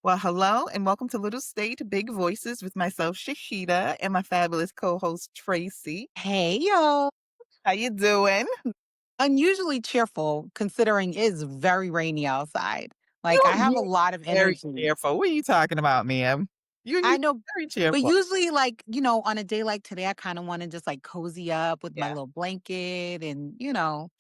Well, hello and welcome to Little State Big Voices with myself, Shahida, and my fabulous co-host Tracy. Hey, y'all. How you doing? Unusually cheerful considering it's very rainy outside. Like, I You're have a usually lot of very energy. cheerful. What are you talking about, ma'am? You're I usually know, very but cheerful. usually, like, on a day like today, I kind of want to just like cozy up with my Yeah, little blanket and,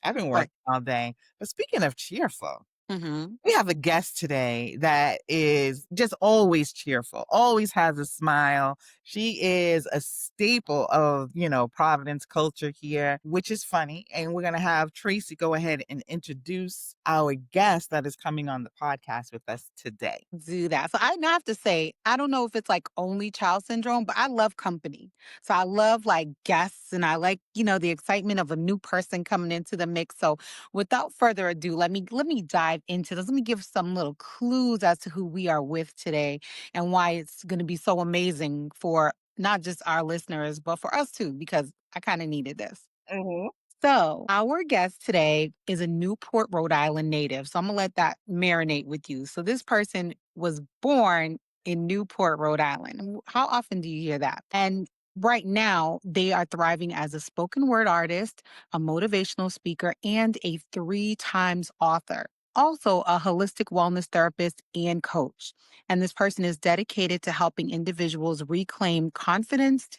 I've been but working all day. But speaking of cheerful, mhm. we have a guest today that is just always cheerful, always has a smile. She is a staple of, Providence culture here, which is funny. And we're going to have Tracy go ahead and introduce our guest that is coming on the podcast with us today. Do that. So I have to say, I don't know if it's like only child syndrome, but I love company. So I love like guests and I like, the excitement of a new person coming into the mix. So without further ado, let me dive into this. Let me give some little clues as to who we are with today and why it's going to be so amazing for not just our listeners, but for us too, because I kind of needed this. Hmm. So, our guest today is a Newport, Rhode Island native. So, I'm going to let that marinate with you. So, this person was born in Newport, Rhode Island. How often do you hear that? And right now, they are thriving as a spoken word artist, a motivational speaker, and a 3 times author. Also, a holistic wellness therapist and coach. And this person is dedicated to helping individuals reclaim confidence,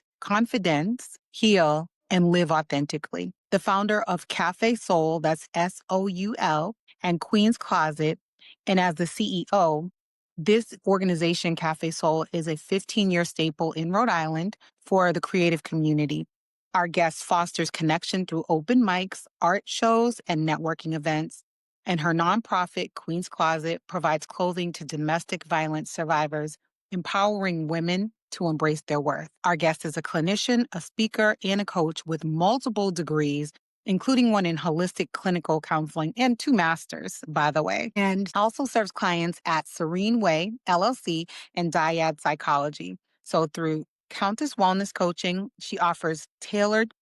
heal, and live authentically. The founder of Cafe Soul, that's SOUL, and Queen's Closet, and as the CEO, this organization, Cafe Soul, is a 15-year staple in Rhode Island for the creative community. Our guest fosters connection through open mics, art shows, and networking events. And her nonprofit, Queen's Closet, provides clothing to domestic violence survivors, empowering women to embrace their worth. Our guest is a clinician, a speaker, and a coach with multiple degrees, including one in holistic clinical counseling and 2 masters, by the way, and also serves clients at Serene Way, LLC, and Dyad Psychology. So through Countess Wellness Coaching, she offers tailored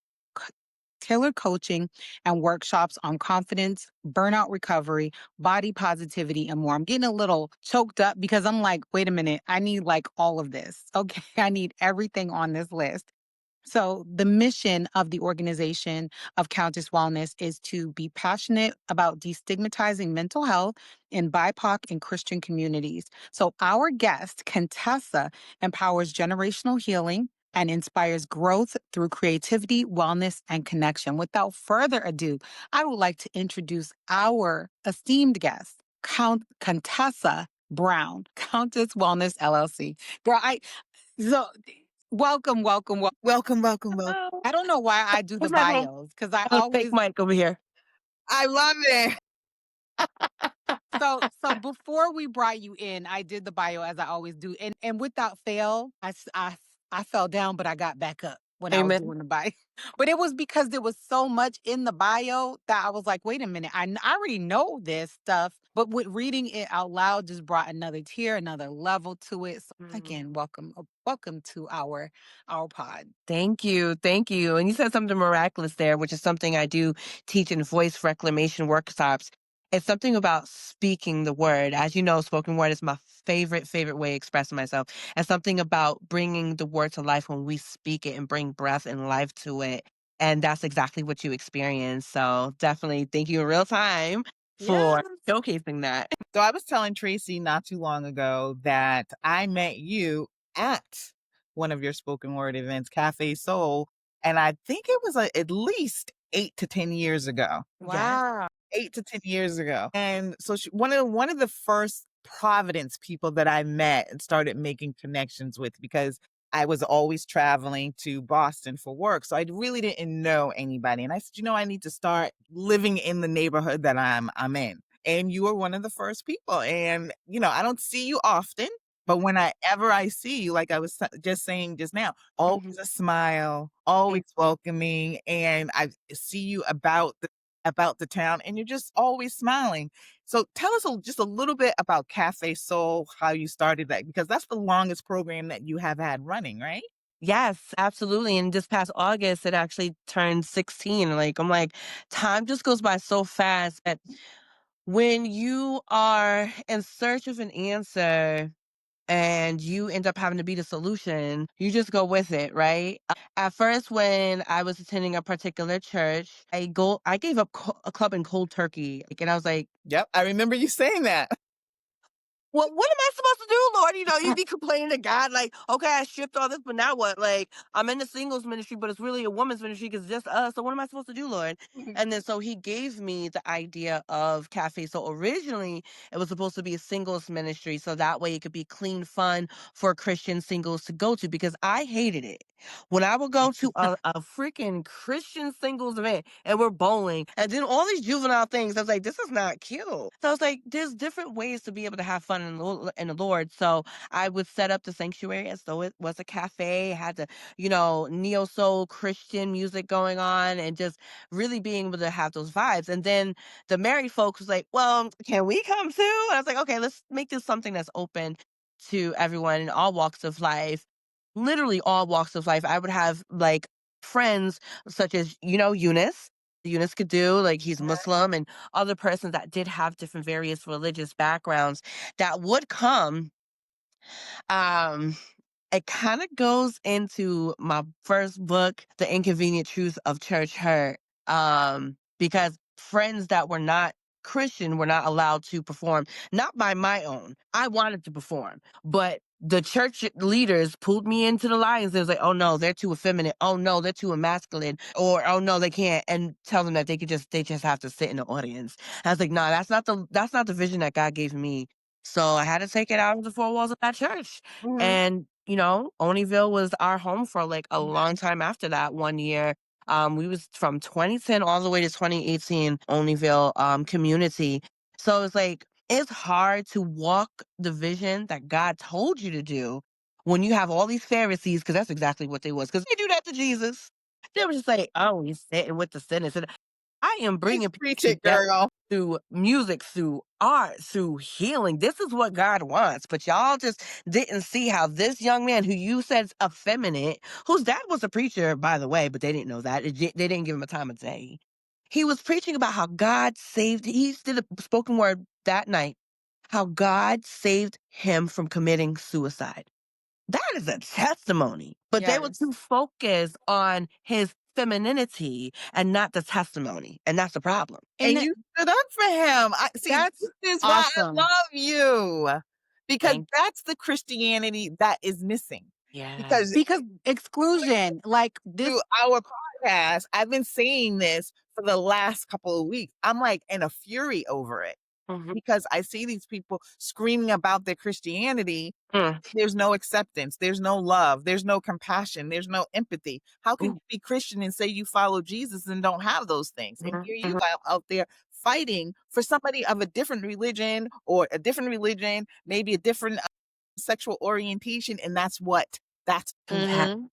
coaching and workshops on confidence, burnout recovery, body positivity, and more. I'm getting a little choked up because I'm like, wait a minute, I need like all of this. Okay, I need everything on this list. So, the mission of the organization of Countess Wellness is to be passionate about destigmatizing mental health in BIPOC and Christian communities. So, our guest, Contessa, empowers generational healing and inspires growth through creativity, wellness, and connection. Without further ado, I would like to introduce our esteemed guest, Contessa Brown, Countess Wellness LLC. Girl, so welcome. Welcome, welcome, welcome. Oh, I don't know why I do the where's my little bios because I fake always mic over here? I love it. so before we brought you in, I did the bio as I always do, and without fail, I fell down, but I got back up when I was Amen. doing the bio. But it was because there was so much in the bio that I was like, wait a minute, I already know this stuff, but with reading it out loud just brought another tier, another level to it. So again, welcome to our pod. Thank you. Thank you. And you said something miraculous there, which is something I do teach in voice reclamation workshops. It's something about speaking the word. As you know, spoken word is my favorite way of expressing myself. And something about bringing the word to life when we speak it and bring breath and life to it. And that's exactly what you experience. So definitely thank you in real time Yes. for showcasing that. So I was telling Tracy not too long ago that I met you at one of your spoken word events, Cafe Soul, and I think it was at least 8 to 10 years ago. Yes. Wow. 8 to 10 years ago. And so one of the first Providence people that I met and started making connections with because I was always traveling to Boston for work. So I really didn't know anybody. And I said, I need to start living in the neighborhood that I'm in. And you were one of the first people. And, I don't see you often, but whenever I see you, like I was just saying just now, always Mhm. a smile, always welcoming. And I see you about about the town, and you're just always smiling. So tell us just a little bit about Cafe Soul, how you started that, because that's the longest program that you have had running, right? Yes, absolutely. And this past August, it actually turned 16. Like, I'm like, time just goes by so fast. But when you are in search of an answer and you end up having to be the solution, you just go with it, right? At first, when I was attending a particular church, I gave up a club in cold turkey, like, and I was like, Yep, I remember you saying that. well, what am I supposed to do, Lord? You know, you'd be complaining to God, like, okay, I shipped all this, but now what? Like, I'm in the singles ministry, but it's really a woman's ministry because it's just us. So what am I supposed to do, Lord? And then so he gave me the idea of Cafe. So originally it was supposed to be a singles ministry. So that way it could be clean fun for Christian singles to go to because I hated it. When I would go to a freaking Christian singles event and we're bowling and then all these juvenile things, I was like, this is not cute. So I was like, there's different ways to be able to have fun in the Lord. So I would set up the sanctuary as though it was a cafe. It had the, neo soul Christian music going on and just really being able to have those vibes. And then the married folks was like, well, can we come too? And I was like, okay, let's make this something that's open to everyone in all walks of life, literally all walks of life. I would have like friends such as, Eunice. Eunice could do, like he's Muslim, and other persons that did have different various religious backgrounds that would come. Um, it kind of goes into my first book, The Inconvenient Truth of Church Hurt, because friends that were not Christian were not allowed to perform, not by my own. I wanted to perform, but the church leaders pulled me into the lines. It was like, oh no, they're too effeminate. Oh no, they're too emasculine. Or oh no, they can't. And tell them that they just have to sit in the audience. I was like, nah, that's not the vision that God gave me. So I had to take it out of the four walls of that church. Mhm. And, Oneyville was our home for like a long time after that 1 year. We was from 2010 all the way to 2018, Oneyville community. So it's like, it's hard to walk the vision that God told you to do when you have all these Pharisees, because that's exactly what they was, because they do that to Jesus. They were just like, oh, he's sitting with the sinners. And I am Please bringing people preach it, together girl. through music, through art, through healing. This is what God wants. But y'all just didn't see how this young man who you said's effeminate, whose dad was a preacher, by the way, but they didn't know that. They didn't give him a time of day. He was preaching about how God saved, he did a spoken word that night, how God saved him from committing suicide. That is a testimony. But they were Yes. too focused on his femininity and not the testimony. And that's the problem. And And you stood up for him. I see, that's this is why I awesome. love you, because Thank that's the Christianity that is missing. Yeah. Because Because exclusion, like through this, our podcast, I've been saying this for the last couple of weeks. I'm like in a fury over it Mhm. because I see these people screaming about their Christianity. Mm. There's no acceptance. There's no love. There's no compassion. There's no empathy. How can Mm. you be Christian and say you follow Jesus and don't have those things? And Mhm. here you Mhm. out there fighting for somebody of a different religion or a different religion, maybe a different sexual orientation. And that's compassion. Mhm.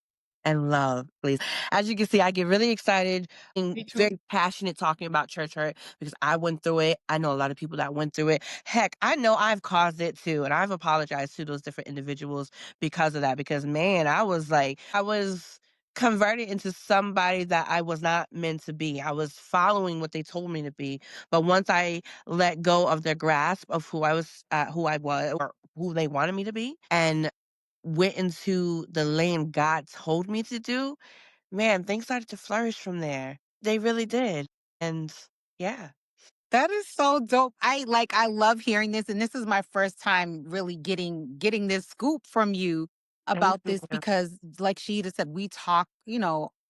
And love, please. As you can see, I get really excited and Me too. very passionate talking about church hurt because I went through it. I know a lot of people that went through it. Heck, I know I've caused it too. And I've apologized to those different individuals because of that. Because man, I was converted into somebody that I was not meant to be. I was following what they told me to be. But once I let go of their grasp of who I was, or who they wanted me to be, and went into the lane God told me to do, man, things started to flourish from there. They really did. And yeah. that is so dope. I love hearing this, and this is my first time really getting this scoop from you Thank about you. this because, like Shahida said, we talk,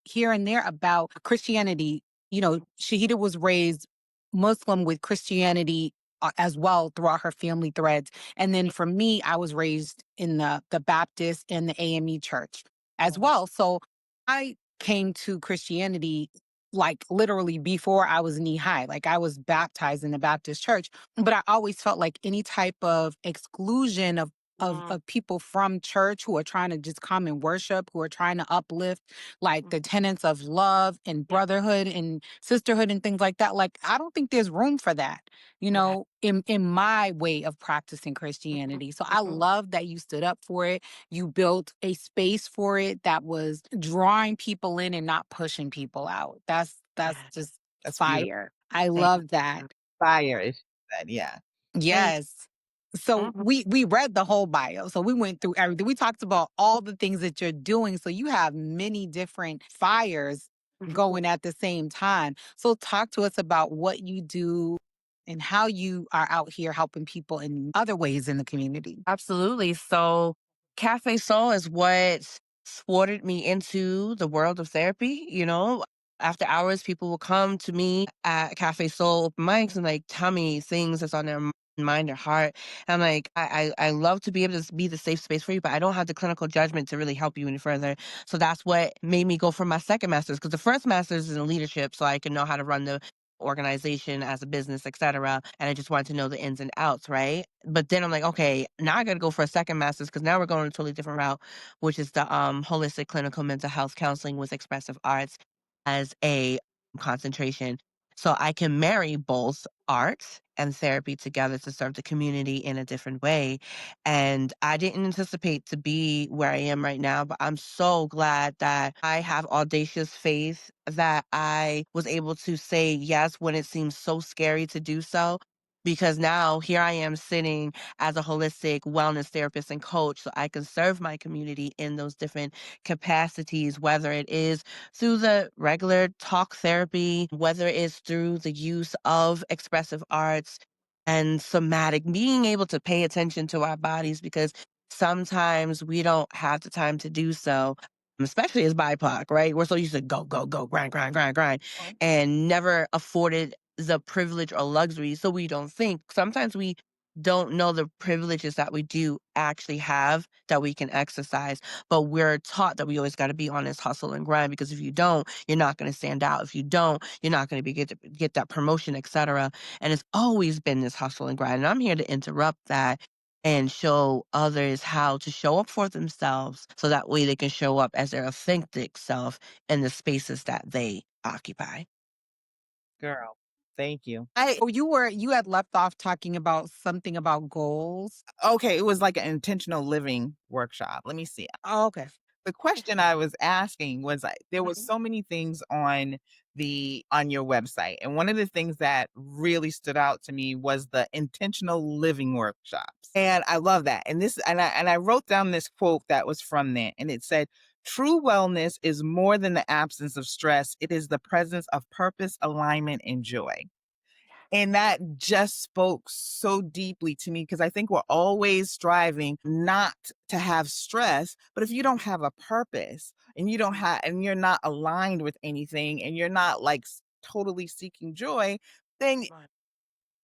here and there about Christianity. Shahida was raised Muslim with Christianity as well throughout her family threads, and then for me, I was raised in the Baptist and the AME church as well. So I came to Christianity like literally before I was knee high. Like I was baptized in the Baptist church, but I always felt like any type of exclusion of Mm, of people from church who are trying to just come and worship, who are trying to uplift like the mhm. tenets of love and Yeah, brotherhood and sisterhood and things like that. Like I don't think there's room for that, right. in my way of practicing Mhm, Christianity. So I mhm. love that you stood up for it. You built a space for it that was drawing people in and not pushing people out. That's Yeah, just That's beautiful. fire. I thank love that. you. Fire is that, yeah. And Yes. So Mhm, we read the whole bio. So we went through everything. We talked about all the things that you're doing. So you have many different fires mhm. going at the same time. So talk to us about what you do and how you are out here helping people in other ways in the community. Absolutely. So, Cafe Soul is what sported me into the world of therapy. After hours, people will come to me at Cafe Soul open mics and like tell me things that's on their mind or heart. And I'm like, I love to be able to be the safe space for you, but I don't have the clinical judgment to really help you any further. So that's what made me go for my second master's because the first master's is in leadership, so I can know how to run the organization as a business, etc. And I just wanted to know the ins and outs, right? But then I'm like, okay, now I got to go for a second master's because now we're going a totally different route, which is the holistic clinical mental health counseling with expressive arts as a concentration. So I can marry both art and therapy together to serve the community in a different way. And I didn't anticipate to be where I am right now, but I'm so glad that I have audacious faith that I was able to say yes when it seems so scary to do so. Because now here I am sitting as a holistic wellness therapist and coach, so I can serve my community in those different capacities, whether it is through the regular talk therapy, whether it's through the use of expressive arts and somatic, being able to pay attention to our bodies because sometimes we don't have the time to do so, especially as BIPOC, right? We're so used to go, go, go, grind, grind, grind, grind, oh, and never afforded the privilege or luxury. So we don't think. Sometimes we don't know the privileges that we do actually have that we can exercise, but we're taught that we always got to be on this hustle and grind because if you don't, you're not going to stand out. If you don't, you're not going to be get that promotion, etc. And it's always been this hustle and grind. And I'm here to interrupt that and show others how to show up for themselves so that way they can show up as their authentic self in the spaces that they occupy. girl, thank you. Oh, you had left off talking about something about goals. Okay, it was like an intentional living workshop. Let me see. Oh, okay. The question I was asking was, there was Mhm. so many things on your website, and one of the things that really stood out to me was the intentional living workshops, and I love that. And I wrote down this quote that was from there, and it said, "True wellness is more than the absence of stress; it is the presence of purpose, alignment, and joy." And that just spoke so deeply to me because I think we're always striving not to have stress, but if you don't have a purpose and and you're not aligned with anything and you're not like totally seeking joy, then Right.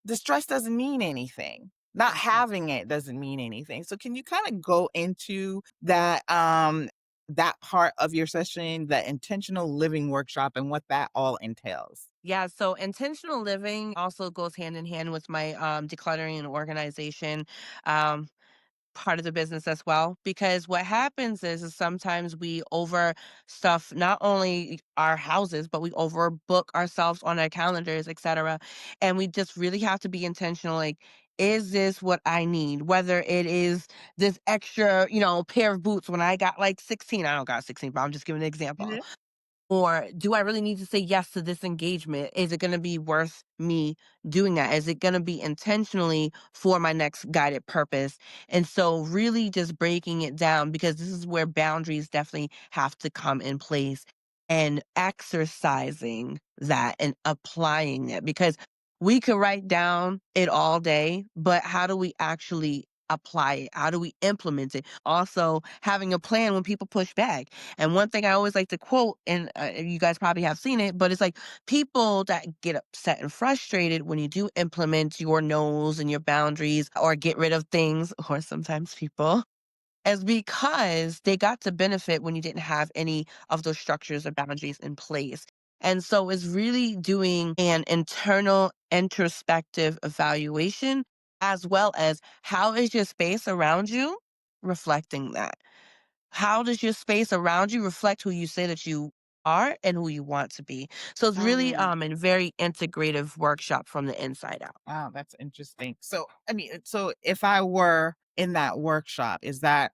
the stress doesn't mean anything. Not Exactly. having it doesn't mean anything. So can you kind of go into that part of your session, the intentional living workshop and what that all entails? Yeah, so intentional living also goes hand in hand with my decluttering and organization. Um, part of the business as well because what happens is sometimes we over stuff not only our houses but we overbook ourselves on our calendars, etc. And we just really have to be intentional, like, is this what I need? Whether it is this extra pair of boots when I got like 16, I don't got 16, but I'm just giving an example. Mhm. Or do I really need to say yes to this engagement? Is it going to be worth me doing that? Is it going to be intentionally for my next guided purpose? And so, really just breaking it down because this is where boundaries definitely have to come in place and exercising that and applying it because we could write down it all day, but how do we actually apply it? How do we implement it? Also, having a plan when people push back. And one thing I always like to quote, and you guys probably have seen it, but it's like people that get upset and frustrated when you do implement your no's and your boundaries or get rid of things, or sometimes people, is because they got to benefit when you didn't have any of those structures or boundaries in place. And so it's really doing an internal introspective evaluation as well as how is your space around you reflecting that? How does your space around you reflect who you say that you are and who you want to be? So it's really Mm. a very integrative workshop from the inside out. Wow, that's interesting. So, I mean, so if I were in that workshop, is that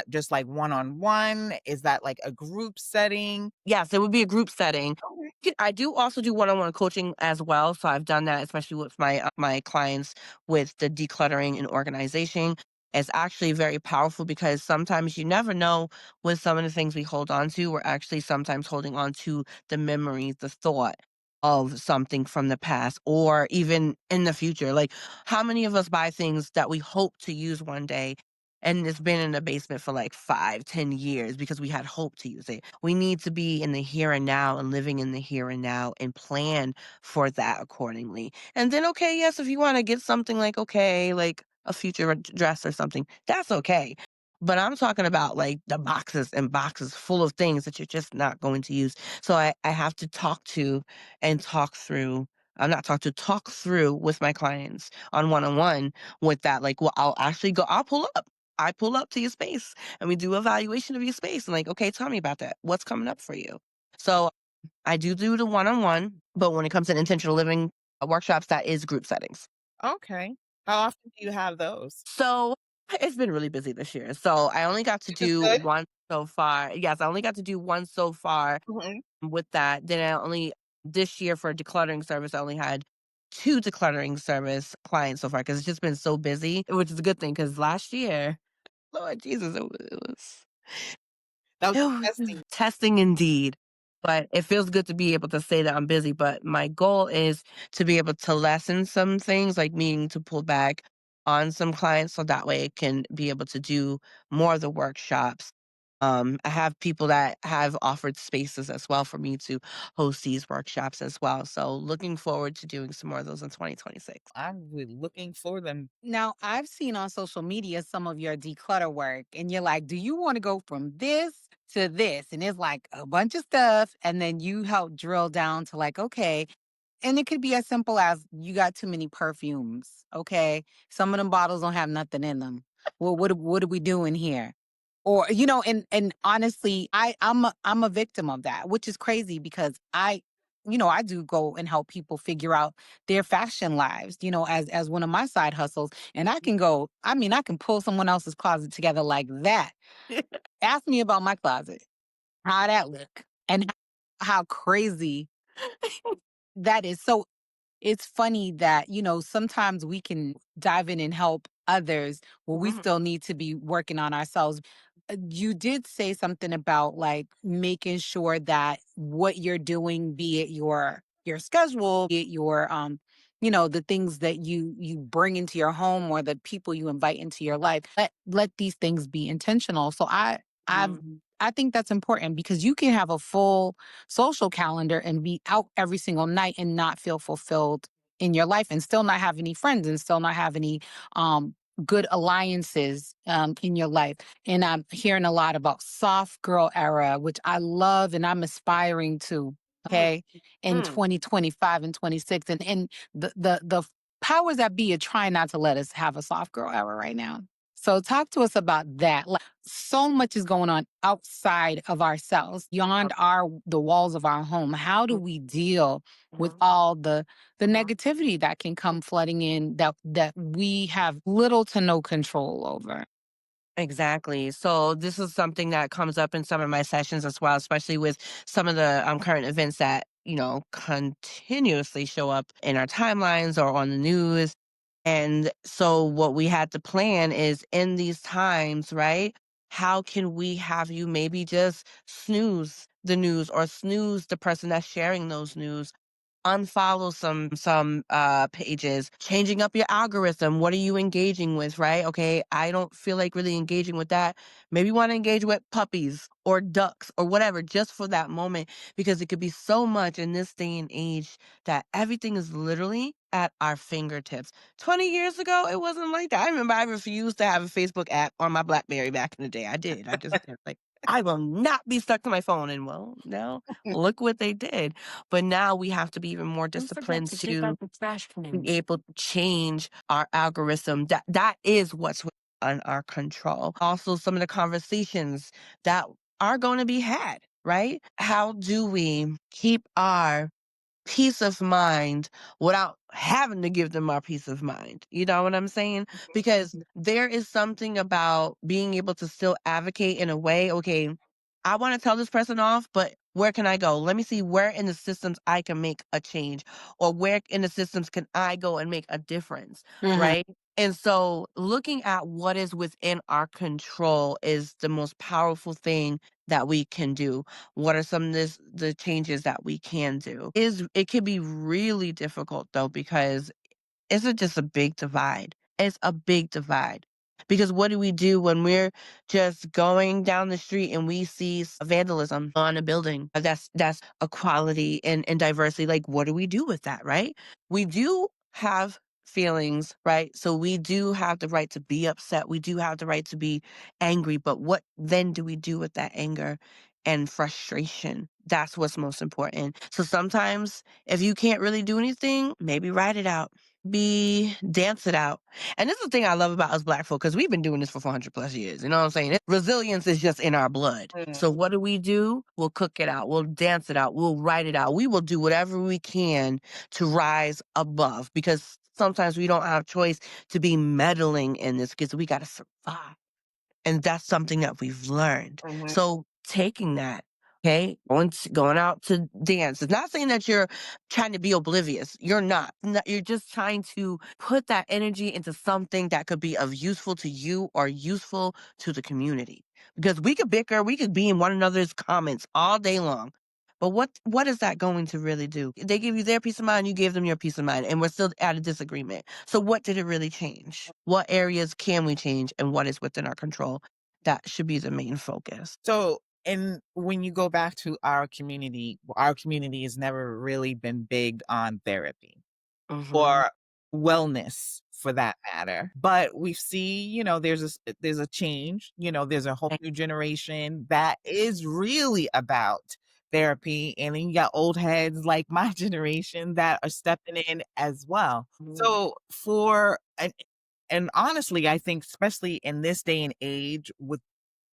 just like one-on-one? Is that like a group setting? Yes, it would be a group setting. Okay. I do also do one-on-one coaching as well, so I've done that, especially with my clients with the decluttering and organization. It's actually very powerful because sometimes you never know with some of the things we hold on to, we're actually sometimes holding on to the memories, the thought of something from the past or even in the future. Like, how many of us buy things that we hope to use one day and it's been in the basement for like 5, 10 years because we had hope to use it? We need to be in the here and now and living in the here and now and plan for that accordingly. And then, okay, yes, if you want to get something like, okay, like a future dress or something, that's okay. But I'm talking about like the boxes and boxes full of things that you're just not going to use. So I have to talk to and talk through. I'm not talk to talk through with my clients on one with that. Like, well, I'll pull up. I pull up to your space and we do evaluation of your space and like, okay, tell me about that. What's coming up for you? So I do the one-on-one, but when it comes to intentional living workshops, that is group settings. Okay. How often do you have those? So it's been really busy this year. So I only got to Which is do good. one so far. Yes, I only got to do one so far Mhm. with that. Then I only this year for a decluttering service, I only had two decluttering service clients so far because it's just been so busy, which is a good thing because last year, Lord Jesus, That was it was testing. testing indeed. But it feels good to be able to say that I'm busy. But my goal is to be able to lessen some things, like meaning to pull back on some clients so that way I can be able to do more of the workshops. I have people that have offered spaces as well for me to host these workshops as well. So looking forward to doing some more of those in 2026. I'm really looking for them. Now, I've seen on social media some of your declutter work, and you're like, do you want to go from this to this? And it's like a bunch of stuff. And then you help drill down to like, okay. And it could be as simple as you got too many perfumes. Okay. Some of them bottles don't have nothing in them. Well, what are we doing here? Or, and honestly, I'm a victim of that, which is crazy because I do go and help people figure out their fashion lives, as one of my side hustles. And I can pull someone else's closet together like that. Ask me about my closet, how that look, and how crazy that is. So it's funny that, sometimes we can dive in and help others where we Mhm, still need to be working on ourselves. You did say something about like making sure that what you're doing, be it your schedule, be it your the things that you bring into your home or the people you invite into your life, let these things be intentional. So I've mhm, I think that's important because you can have a full social calendar and be out every single night and not feel fulfilled in your life and still not have any friends and still not have any um good alliances in your life. And I'm hearing a lot about soft girl era, which I love and I'm aspiring to, mhm, okay, in mm. 2025 and 26. And the powers that be are trying not to let us have a soft girl era right now. So talk to us about that. Like, so much is going on outside of ourselves, beyond the walls of our home. How do we deal with Mhm. all the negativity that can come flooding in that we have little to no control over? Exactly. So this is something that comes up in some of my sessions as well, especially with some of the current events that continuously show up in our timelines or on the news. And so what we had to plan is in these times, right? How can we have you maybe just snooze the news or snooze the person that's sharing those news, unfollow some pages, changing up your algorithm. What are you engaging with, right? Okay, I don't feel like really engaging with that. Maybe want to engage with puppies or ducks or whatever just for that moment because it could be so much in this day and age that everything is literally at our fingertips. 20 years ago, it wasn't like that. I remember I refused to have a Facebook app on my BlackBerry back in the day. I did. I just did. Like, I will not be stuck to my phone. And well, now look what they did. But now we have to be even more Don't forget disciplined to take to out the trash be cans. able to change our algorithm. That is what's on our control. Also, some of the conversations that are going to be had, right? How do we keep our peace of mind without having to give them our peace of mind? You know what I'm saying? Because there is something about being able to still advocate in a way, okay, I want to tell this person off, but where can I go? Let me see where in the systems I can make a change, or where in the systems can I go and make a difference, Mhm. right? And so looking at what is within our control is the most powerful thing that we can do. What are some of the changes that we can do? It can be really difficult though, because it's just a big divide. It's a big divide. Because what do we do when we're just going down the street and we see vandalism on a building? That's equality and diversity. Like, what do we do with that, right? We do have feelings, right? So we do have the right to be upset. We do have the right to be angry. But what then do we do with that anger and frustration? That's what's most important. So sometimes if you can't really do anything, maybe write it out, be dance it out. And this is the thing I love about us black folk, because we've been doing this for 400 plus years. You know what I'm saying? Resilience is just in our blood. So what do? We'll cook it out. We'll dance it out. We'll write it out. We will do whatever we can to rise above, because sometimes we don't have choice to be meddling in this, because we got to survive. And that's something that we've learned. Mhm. So taking that, okay, going out to dance. It's not saying that you're trying to be oblivious. You're not. You're just trying to put that energy into something that could be of useful to you or useful to the community. Because we could bicker, we could be in one another's comments all day long. But what is that going to really do? They give you their peace of mind, you gave them your peace of mind, and we're still at a disagreement. So what did it really change? What areas can we change, and what is within our control? That should be the main focus. So, and when you go back to our community has never really been big on therapy Mhm. or wellness for that matter. But we see, there's a change, there's a whole Thank new generation that is really about therapy. And then you got old heads like my generation that are stepping in as well. you. So and honestly, I think especially in this day and age with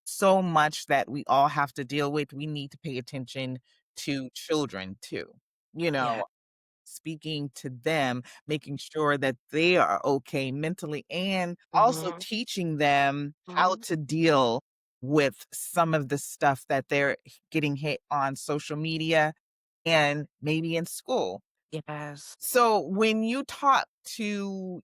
so much that we all have to deal with, we need to pay attention to children too. You Yeah. know, speaking to them, making sure that they are okay mentally, and also Mhm. teaching them how Mhm. to deal with some of the stuff that they're getting hit on social media and maybe in school. Yes. So when you talk to,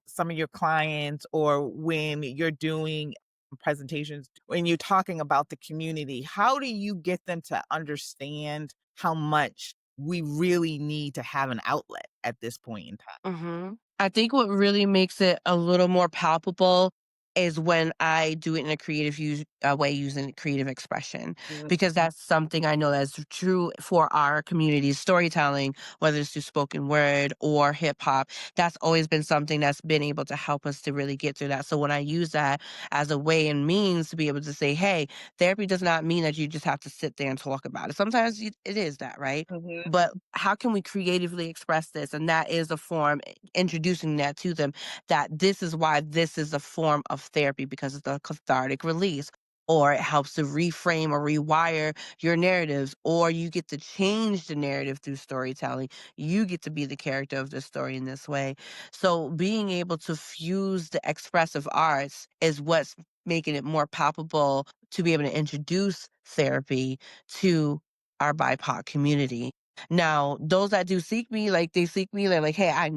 some of your clients or when you're doing presentations, when you're talking about the community, how do you get them to understand how much we really need to have an outlet at this point in time? Mhm. I think what really makes it a little more palpable is when I do it in a way, using creative expression, Mhm, because that's something I know that's true for our community's storytelling, whether it's through spoken word or hip hop. That's always been something that's been able to help us to really get through that. So when I use that as a way and means to be able to say, hey, therapy does not mean that you just have to sit there and talk about it. Sometimes it is that, right? mhm, But how can we creatively express this? And that is a form, introducing that to them, that this is why this is a form of therapy, because it's a cathartic release. Or it helps to reframe or rewire your narratives, or you get to change the narrative through storytelling. You get to be the character of the story in this way. So, being able to fuse the expressive arts is what's making it more palpable to be able to introduce therapy to our BIPOC community. Now, those that do seek me, like they seek me, they're like, hey, I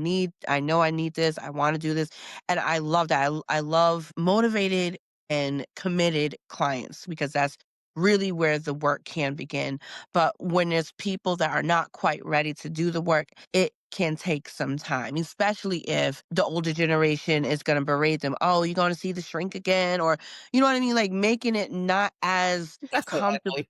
know I need this, I want to do this. And I love that. I love motivated and committed clients, because that's really where the work can begin. But when there's people that are not quite ready to do the work, it can take some time, especially if the older generation is going to berate them. Oh, you're going to see the shrink again? Or, you know what I mean? Like making it not as comfortable definitely.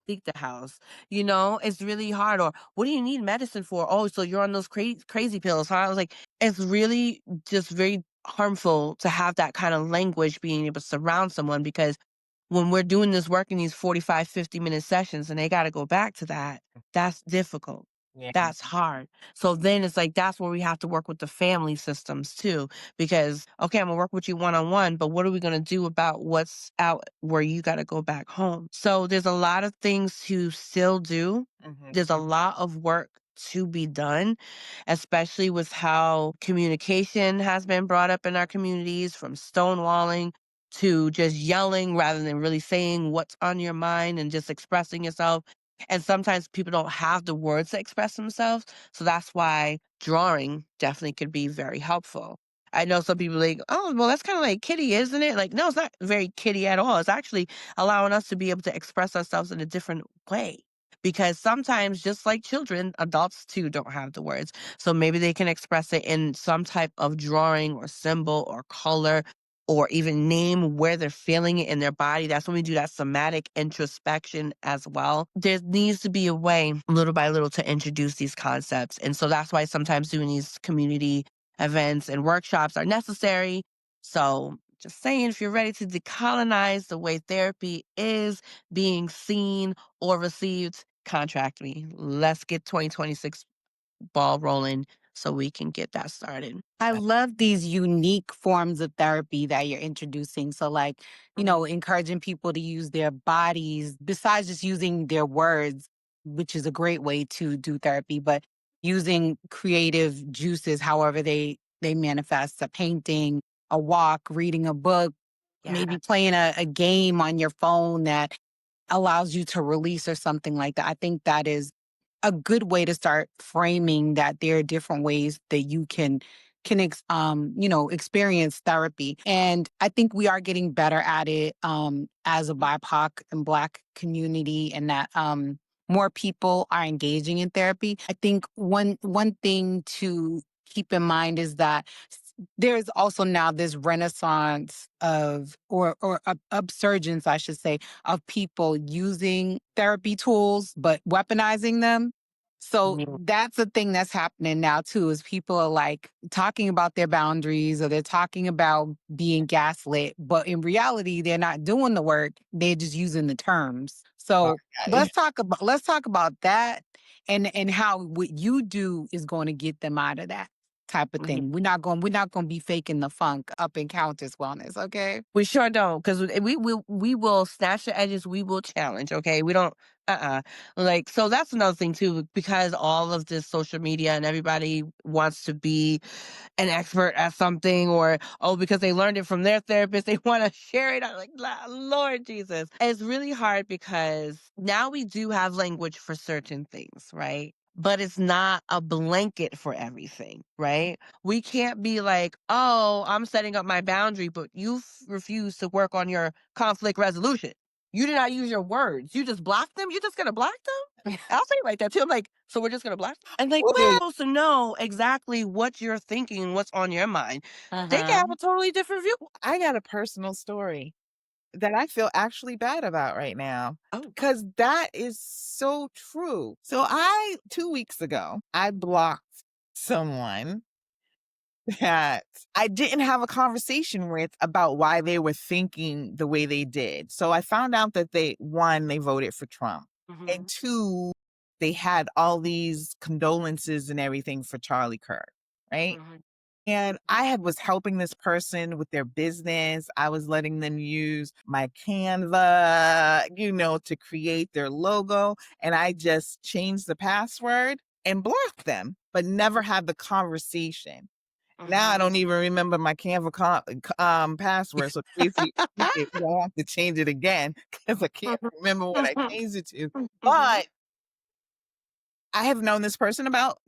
leave the house. It's really hard. Or what do you need medicine for? Oh, so you're on those crazy pills, huh? I was like, it's really just very harmful to have that kind of language being able to surround someone, because when we're doing this work in these 45, 50-minute sessions and they got to go back to that, that's difficult. Yeah. That's hard. So then it's like that's where we have to work with the family systems too. Because okay, I'm gonna work with you one on one, but what are we gonna do about what's out where you gotta go back home? So there's a lot of things to still do. Mhm. There's a lot of work to be done, especially with how communication has been brought up in our communities, from stonewalling to just yelling rather than really saying what's on your mind and just expressing yourself. And sometimes people don't have the words to express themselves. So that's why drawing definitely could be very helpful. I know some people like, oh, well, that's kind of like kitty, isn't it? Like, no, it's not very kitty at all. It's actually allowing us to be able to express ourselves in a different way. Because sometimes, just like children, adults too don't have the words. So maybe they can express it in some type of drawing or symbol or color or even name where they're feeling it in their body. That's when we do that somatic introspection as well. There needs to be a way, little by little, to introduce these concepts. And so that's why sometimes doing these community events and workshops are necessary. So, just saying, if you're ready to decolonize the way therapy is being seen or received, contract me. Let's get 2026 ball rolling so we can get that started. I love these unique forms of therapy that you're introducing. So, like, encouraging people to use their bodies besides just using their words, which is a great way to do therapy, but using creative juices, however they manifest a painting, a walk, reading a book, Yeah. maybe playing a game on your phone that allows you to release or something like that. I think that is a good way to start framing that there are different ways that you can experience therapy. And I think we are getting better at it as a BIPOC and Black community, and that more people are engaging in therapy. I think one thing to keep in mind is that there's also now this renaissance of or upsurgence, I should say, of people using therapy tools but weaponizing them. So Mhm. that's a thing that's happening now too, is people are like talking about their boundaries or they're talking about being gaslit, but in reality they're not doing the work, they're just using the terms. So Right. let's talk about that, and how what you do is going to get them out of that type of Mhm. thing. We're not going to be faking the funk up in Countess Wellness, okay? We sure don't, because we will snatch the edges. We will challenge. Okay, we don't. Like, so that's another thing too, because all of this social media and everybody wants to be an expert at something, or oh, because they learned it from their therapist, they want to share it. I'm like, Lord Jesus, it's really hard because now we do have language for certain things, right? But it's not a blanket for everything, right? We can't be like, oh, I'm setting up my boundary, but you refuse to work on your conflict resolution. You did not use your words. You just blocked them. You're just gonna block them. I'll say it like that too. I'm like, so we're just gonna block them? And like, we're Well, supposed to know exactly what you're thinking and what's on your mind. They can have Uh-huh. a totally different view. I got a personal story that I feel actually bad about right now Oh, go. because that is so true. So 2 weeks ago, I blocked someone that I didn't have a conversation with about why they were thinking the way they did. So I found out that one, they voted for Trump, and Mhm, two, they had all these condolences and everything for Charlie Kirk, right? mhm, And was helping this person with their business. I was letting them use my Canva, to create their logo. And I just changed the password and blocked them, but never had the conversation. Now I mhm. don't even remember my Canva password. So Tracy, we'll have to change it again because I can't remember what I changed it to. Mhm, But I have known this person about,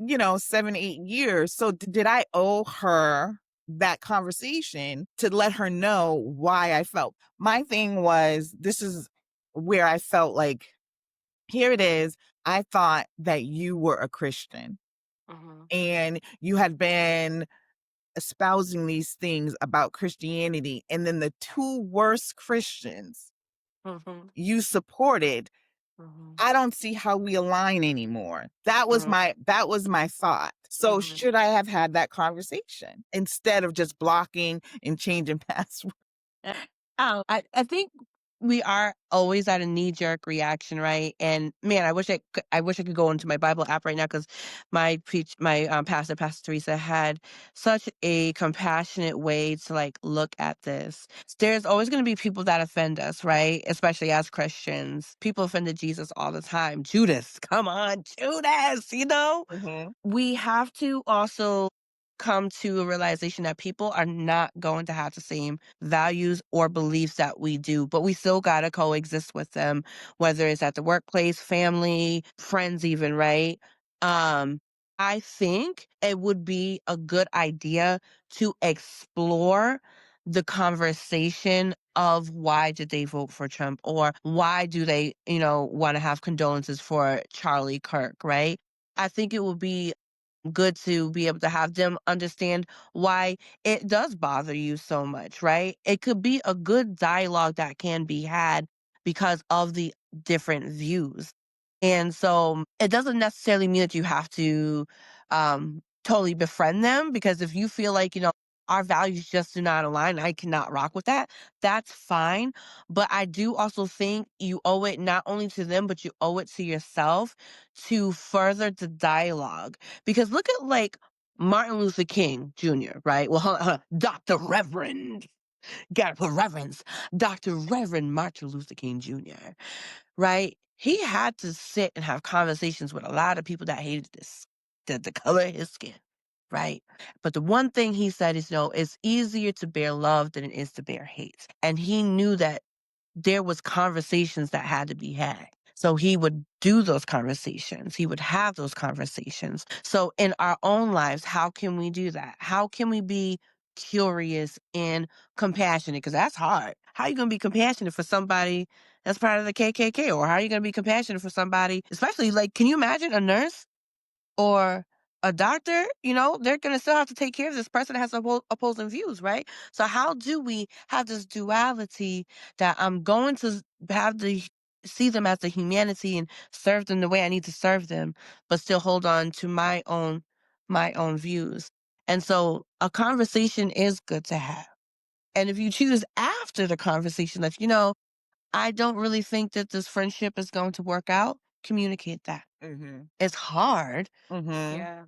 7, 8 years. So did I owe her that conversation to let her know why I felt? My thing was, this is where I felt like, here it is. I thought that you were a Christian mhm, and you had been espousing these things about Christianity. And then the two worst Christians mhm, you supported, mhm, I don't see how we align anymore. mhm, That was my thought. So mhm. should I have had that conversation instead of just blocking and changing passwords? Uh, I think we are always at a knee-jerk reaction, right? And man, I wish I could go into my Bible app right now because Pastor Teresa, had such a compassionate way to like look at this. There's always going to be people that offend us, right? Especially as Christians. People offended Jesus all the time. Judas, come on, Judas, you know? Mhm. We have to also come to a realization that people are not going to have the same values or beliefs that we do, but we still got to coexist with them, whether it's at the workplace, family, friends, even, right? Um, I think it would be a good idea to explore the conversation of why did they vote for Trump, or why do they, want to have condolences for Charlie Kirk, right? I think it would be good to be able to have them understand why it does bother you so much, right? It could be a good dialogue that can be had because of the different views. And so it doesn't necessarily mean that you have to totally befriend them, because if you feel like, our values just do not align, I cannot rock with that, that's fine. But I do also think you owe it not only to them, but you owe it to yourself to further the dialogue. Because look at like Martin Luther King Jr., right? Well, Dr. Reverend, gotta put reverence, Dr. Reverend Martin Luther King Jr., right? He had to sit and have conversations with a lot of people that hated the color of his skin, right? But the one thing he said is, it's easier to bear love than it is to bear hate. And he knew that there was conversations that had to be had. So he would do those conversations. He would have those conversations. So in our own lives, how can we do that? How can we be curious and compassionate? Because that's hard. How are you going to be compassionate for somebody that's part of the KKK? Or how are you going to be compassionate for somebody, especially like, can you imagine a nurse or a doctor? They're going to still have to take care of this person that has opposing views, right? So how do we have this duality that I'm going to have to see them as a humanity and serve them the way I need to serve them, but still hold on to my own views? And so a conversation is good to have. And if you choose after the conversation that, I don't really think that this friendship is going to work out, communicate that. Mhm. It's hard, Mhm. Yeah.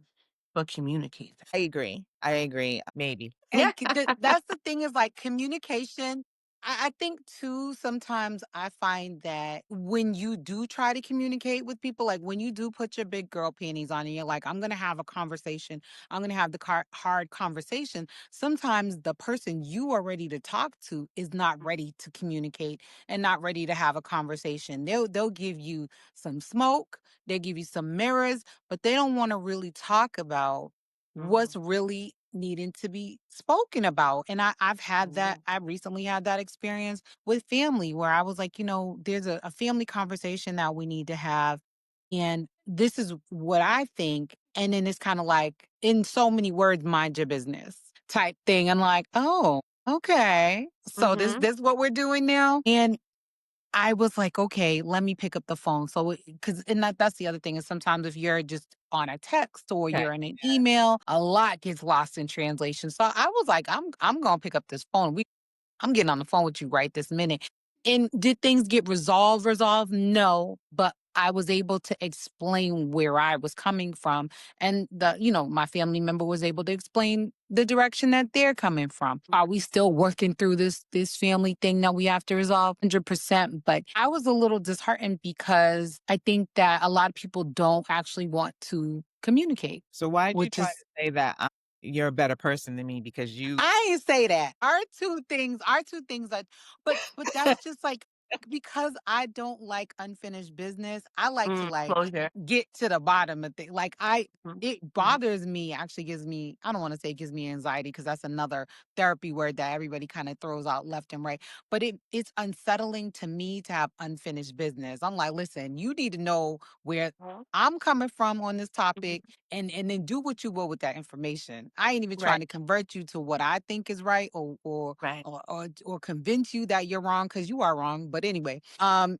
but communicate that. I agree. I agree. Maybe. And that's the thing, is like communication. I think too, sometimes I find that when you do try to communicate with people, like when you do put your big girl panties on and you're like, I'm going to have a conversation, I'm going to have the hard conversation. Sometimes the person you are ready to talk to is not ready to communicate and not ready to have a conversation. They'll give you some smoke, they'll give you some mirrors, but they don't want to really talk about what's really needing to be spoken about. And I've had that. I recently had that experience with family where I was like, there's a family conversation that we need to have. And this is what I think. And then it's kind of like, in so many words, mind your business type thing. I'm like, oh, okay. So this Mhm. this what we're doing now. And I was like, okay, let me pick up the phone. So, because, and that's the other thing, is sometimes if you're just on a text or Okay. you're in an email, a lot gets lost in translation. So I was like, I'm gonna pick up this phone. I'm getting on the phone with you right this minute. And did things get resolved? No, but I was able to explain where I was coming from. And my family member was able to explain the direction that they're coming from. Are we still working through this family thing that we have to resolve? 100%. But I was a little disheartened because I think that a lot of people don't actually want to communicate, So why did you which try is, to say that you're a better person than me because you I ain't say that. Our two things that, but that's just like, because I don't like unfinished business. I like to like Closure. get to the bottom of things. Like Mhm. it Mhm. bothers me, actually gives me, I don't want to say it gives me anxiety because that's another therapy word that everybody kind of throws out left and right. But it's unsettling to me to have unfinished business. I'm like, listen, you need to know where Mhm. I'm coming from on this Mhm. topic, and then do what you will with that information. I ain't even Right. trying to convert you to what I think is right, Right. or convince you that you're wrong, because you are wrong. But anyway, I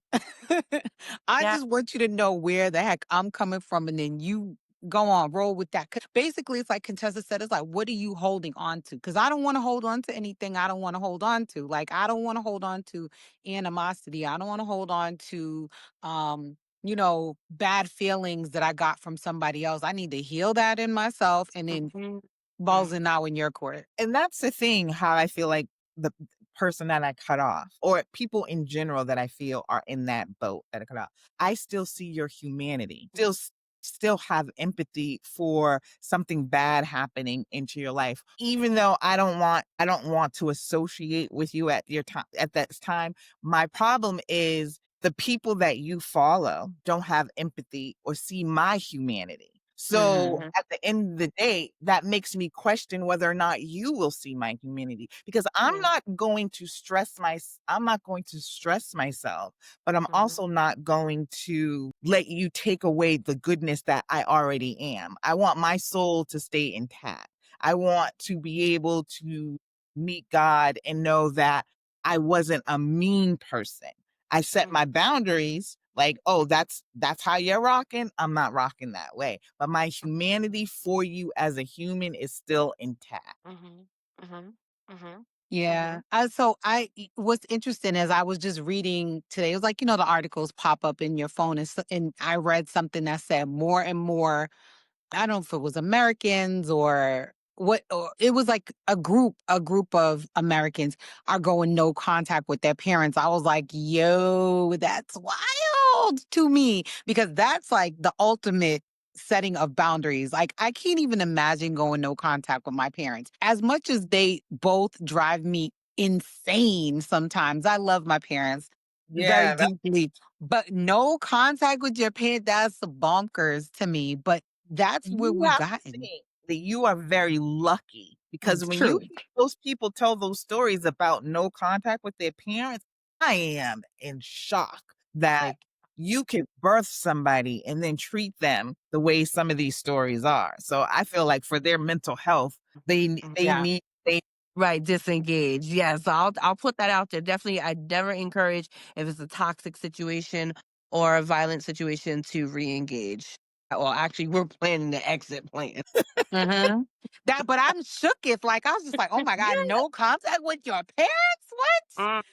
Yeah. just want you to know where the heck I'm coming from, and then you go on, roll with that. 'Cause basically, it's like Contessa said, it's like, what are you holding on to? Because I don't want to hold on to anything I don't want to hold on to. Like, I don't want to hold on to animosity. I don't want to hold on to, bad feelings that I got from somebody else. I need to heal that in myself and then Mhm. balls in now in your court. And that's the thing, how I feel like the person that I cut off, or people in general that I feel are in that boat that I cut off, I still see your humanity, still have empathy for something bad happening into your life. Even though I don't want to associate with you at your time at that time. My problem is the people that you follow don't have empathy or see my humanity. So Mhm. at the end of the day, that makes me question whether or not you will see my humanity, because I'm not going to stress myself, but I'm Mhm. also not going to let you take away the goodness that I already am. I want my soul to stay intact. I want to be able to meet God and know that I wasn't a mean person. I set my boundaries, like, oh, that's how you're rocking. I'm not rocking that way. But my humanity for you as a human is still intact. Mhm. Mhm. Mhm. Yeah. Mhm. What's interesting is I was just reading today. It was like, the articles pop up in your phone, and I read something that said more and more, I don't know if it was Americans or what, or it was like a group of Americans are going no contact with their parents. I was like, yo, that's wild to me because that's like the ultimate setting of boundaries. Like, I can't even imagine going no contact with my parents. As much as they both drive me insane sometimes, I love my parents very Yeah, deeply, but no contact with your parent, that's bonkers to me. But that's where you we've have to gotten. think that you are very lucky, because when you True. hear those people tell those stories about no contact with their parents, I am in shock that Like, you can birth somebody and then treat them the way some of these stories are. So I feel like for their mental health, they Yeah. need they right, disengage. Yes, I'll put that out there. Definitely, I never encourage if it's a toxic situation or a violent situation to re-engage. Well, actually, we're planning the exit plan. hmm but I'm shook if, like, I was just like, oh my God, no contact with your parents? What?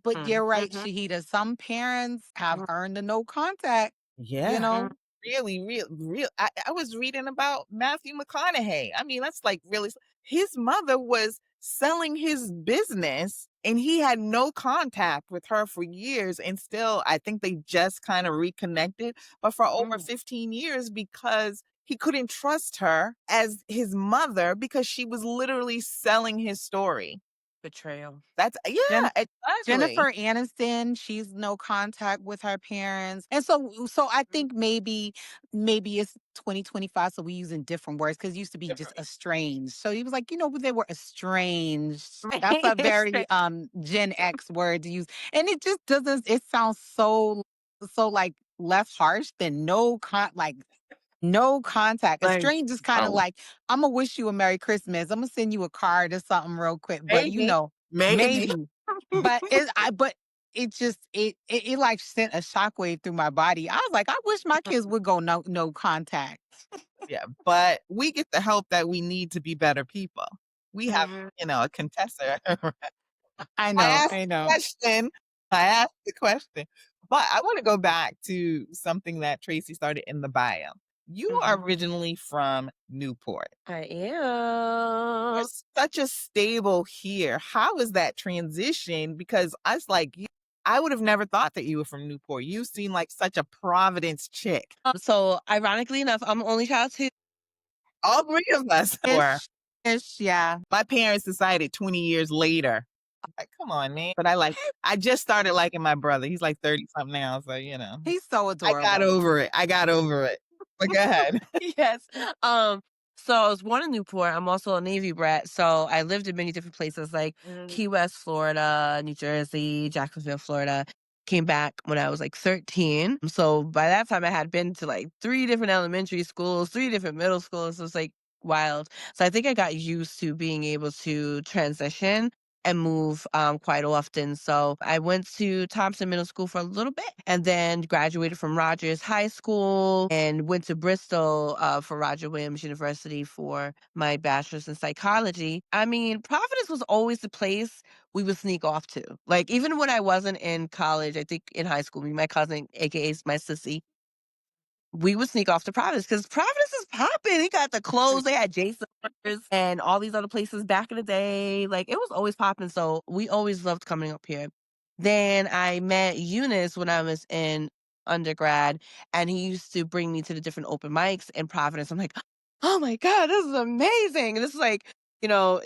But Mhm. you're right, Mhm. Shahida. Some parents have earned the no contact, you Yeah. know? Really, real. I was reading about Matthew McConaughey. I mean, that's like really his mother was selling his business and he had no contact with her for years, and still I think they just kind of reconnected, but for over Mm. 15 years, because he couldn't trust her as his mother because she was literally selling his story. Betrayal. That's yeah, exactly. Jennifer Aniston, she's no contact with her parents. And so I think maybe it's 2025, so we using different words because it used to be just Different. estranged. So he was like, they were estranged. That's a Right. very Gen X word to use. And it just doesn't, it sounds so like less harsh than no contact. Like, Estranged is kind of oh, like, I'm gonna wish you a Merry Christmas. I'm gonna send you a card or something real quick. But Maybe, maybe. maybe. But it just it like sent a shockwave through my body. I was like, I wish my kids would go no contact. Yeah, but we get the help that we need to be better people. We have, mhm. a contestant. I I know, asked I the know. question. I asked the question. But I want to go back to something that Tracy started in the bio. You are Mhm. originally from Newport. I You're am. such a stable here. How is that transition? Because I was like, I would have never thought that you were from Newport. You seem like such a Providence chick. So ironically enough, I'm an only child too. All three of us were. Ish, yeah. My parents decided 20 years later. Like, come on, man. But I just started liking my brother. He's like 30 something now. So, He's so I got adorable. over it. I got over it. But go ahead. Yes. Um, so I was born in Newport. I'm also a Navy brat. So I lived in many different places like Mm. Key West, Florida, New Jersey, Jacksonville, Florida. Came back when I was like 13. So by that time I had been to like three different elementary schools, three different middle schools. So it's like wild. So I think I got used to being able to transition. and move quite often. So I went to Thompson Middle School for a little bit and then graduated from Rogers High School and went to Bristol for Roger Williams University for my bachelor's in psychology. I mean, Providence was always the place we would sneak off to. Like, even when I wasn't in college, I think in high school, me and my cousin, aka my sissy, we would sneak off to Providence because Providence is popping. They got the clothes. They had Jason and all these other places back in the day. Like, it was always popping. So we always loved coming up here. Then I met Eunice when I was in undergrad, and he used to bring me to the different open mics in Providence. I'm like, oh my God, this is amazing. And this is like, does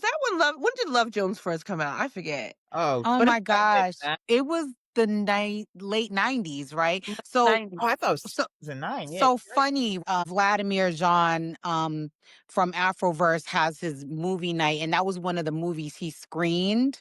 that one when did Love Jones first come out? I forget. Oh, Oh but it's my gotta been gosh. that. It was the late 90s, right? So 90s. Oh, I thought it was so 2009, yeah, so you're right. funny, Vladimir Jean from Afroverse has his movie night, and that was one of the movies he screened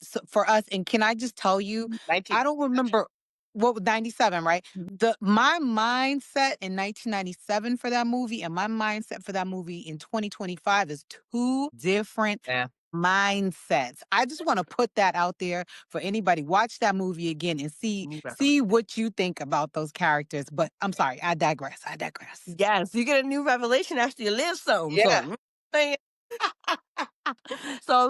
so for us. And can I just tell you, 19 I don't remember what was 97, right? The my mindset in 1997 for that movie and my mindset for that movie in 2025 is two different yeah. mindsets. I just want to put that out there for anybody. Watch that movie again and see what you think about those characters. But I'm sorry, I digress. I digress. Yes, you get a new revelation after you live some. Yeah. So, so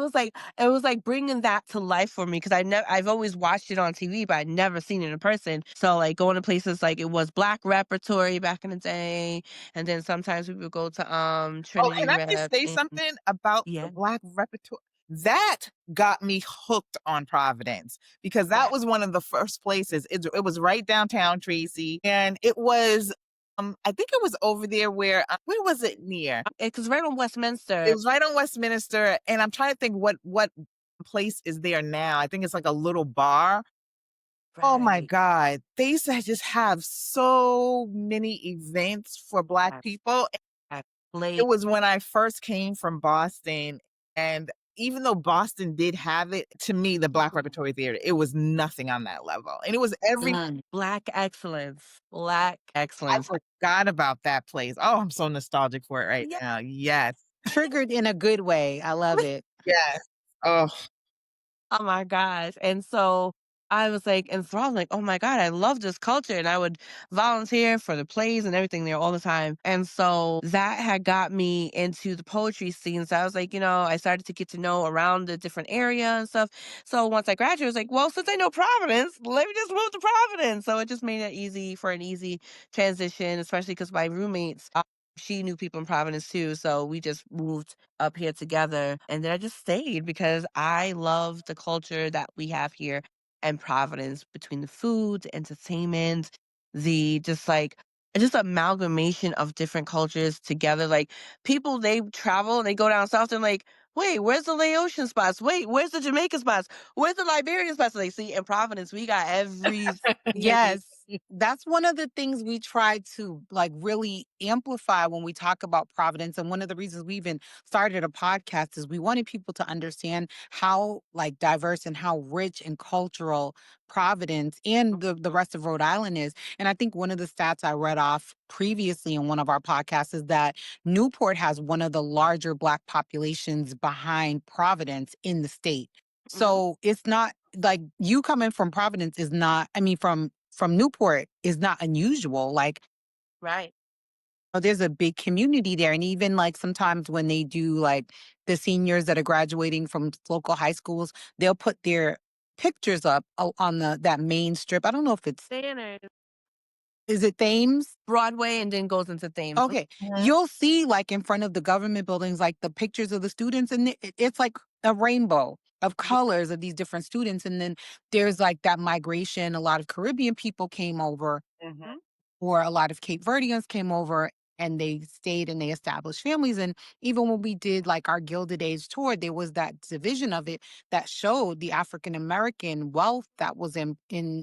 it was like bringing that to life for me because I've always watched it on TV, but I'd never seen it in person. So like going to places like it was Black Repertory back in the day, and then sometimes we would go to Oh, Trinity can I just Rep. say And something about the yeah, Black repertoire? That got me hooked on Providence because that right, was one of the first places. It was right downtown Tracy, and it was, I think it was over there where was it near? because right on It Westminster, was right on Westminster, and I'm trying to think what place is there now. I think it's like a little bar. Oh my right, God. They used to just have so many events for Black yes, people. yes, It Blake, was when I first came from Boston, and even though Boston did have it, to me, the Black Repertory Theater, it was nothing on that level, and it was Black excellence, Black I excellence. forgot about that place. Oh, I'm so nostalgic for it right Yeah. now. Yes. Triggered in a good way. I love it. Yes. Oh, Oh my gosh. And so I was like enthralled, like, oh my God, I love this culture. And I would volunteer for the plays and everything there all the time. And so that had got me into the poetry scene. So I was like, I started to get to know around the different area and stuff. So once I graduated, I was like, well, since I know Providence, let me just move to Providence. So it just made it easy for an easy transition, especially because my roommates, she knew people in Providence too. So we just moved up here together. And then I just stayed because I love the culture that we have here in Providence between the food, the entertainment, the just amalgamation of different cultures together. Like people, they travel and they go down south and like, wait, where's the Laotian spots? Wait, where's the Jamaican spots? Where's the Liberian spots? Like, see, in Providence, we got everything. Yes. That's one of the things we try to like really amplify when we talk about Providence. And one of the reasons we even started a podcast is we wanted people to understand how like diverse and how rich and cultural Providence and the rest of Rhode Island is. And I think one of the stats I read off previously in one of our podcasts is that Newport has one of the larger Black populations behind Providence in the state. Mhm. So it's not like you coming from Providence is not, I mean, from Newport is not unusual. Like, Right. there's a big community there. And even like sometimes when they do like the seniors that are graduating from local high schools, they'll put their pictures up on that main strip. I don't know if Banners. is it Thames? Broadway and then goes into Thames. Okay. mhm. You'll see like in front of the government buildings, like the pictures of the students, and it's like a rainbow of Yeah. colors of these different students. And then there's like that migration. A lot of Caribbean people came over, Mhm. or a lot of Cape Verdeans came over and they stayed and they established families. And even when we did like our Gilded Age tour, there was that division of it that showed the African American wealth that was in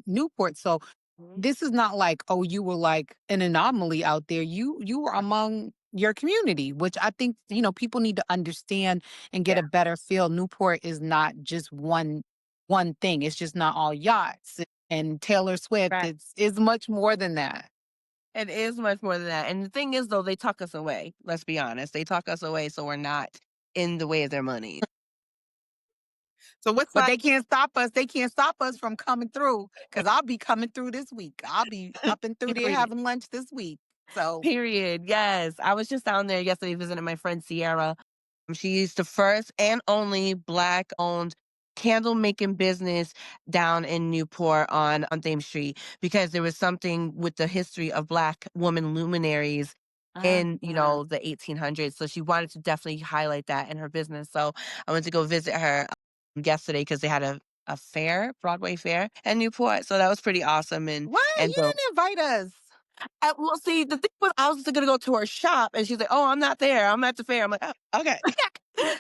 Newport. So Mhm. this is not like, oh, you were like an anomaly out there. You were among your community, which I think, people need to understand and get Yeah. a better feel. Newport is not just one thing. It's just not all yachts and Taylor Swift. Right. It's much more than that. It is much more than that. And the thing is, though, they tuck us away. Let's be honest. They tuck us away so we're not in the way of their money. So what But side? they can't stop us. They can't stop us from coming through because I'll be coming through this week. I'll be up and through there Period. having lunch this week. So Period. Yes. I was just down there yesterday visiting my friend Sierra. She's the first and only Black owned candle making business down in Newport on Thames Street because there was something with the history of Black woman luminaries in, the 1800s. So she wanted to definitely highlight that in her business. So I went to go visit her yesterday because they had a fair, Broadway fair in Newport. So that was pretty awesome. what? And You so didn't invite us. well, see, the thing was, I was gonna go to her shop, and she's like, "Oh, I'm not there. I'm at the fair." I'm like, "Oh, okay."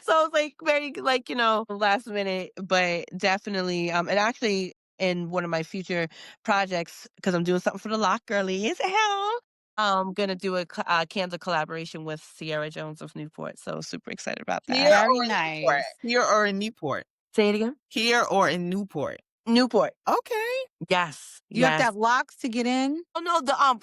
So it was like very like last minute, but definitely, and actually in one of my future projects, because I'm doing something for the Lock Girlies, hell, I'm gonna do a candle collaboration with Sierra Jones of Newport. So super excited about Here that. Very or in Newport? nice. Here or in Newport? Say it again. Here or in Newport? Newport. Okay. Yes, You have to have yes. locks to get in? Oh no, the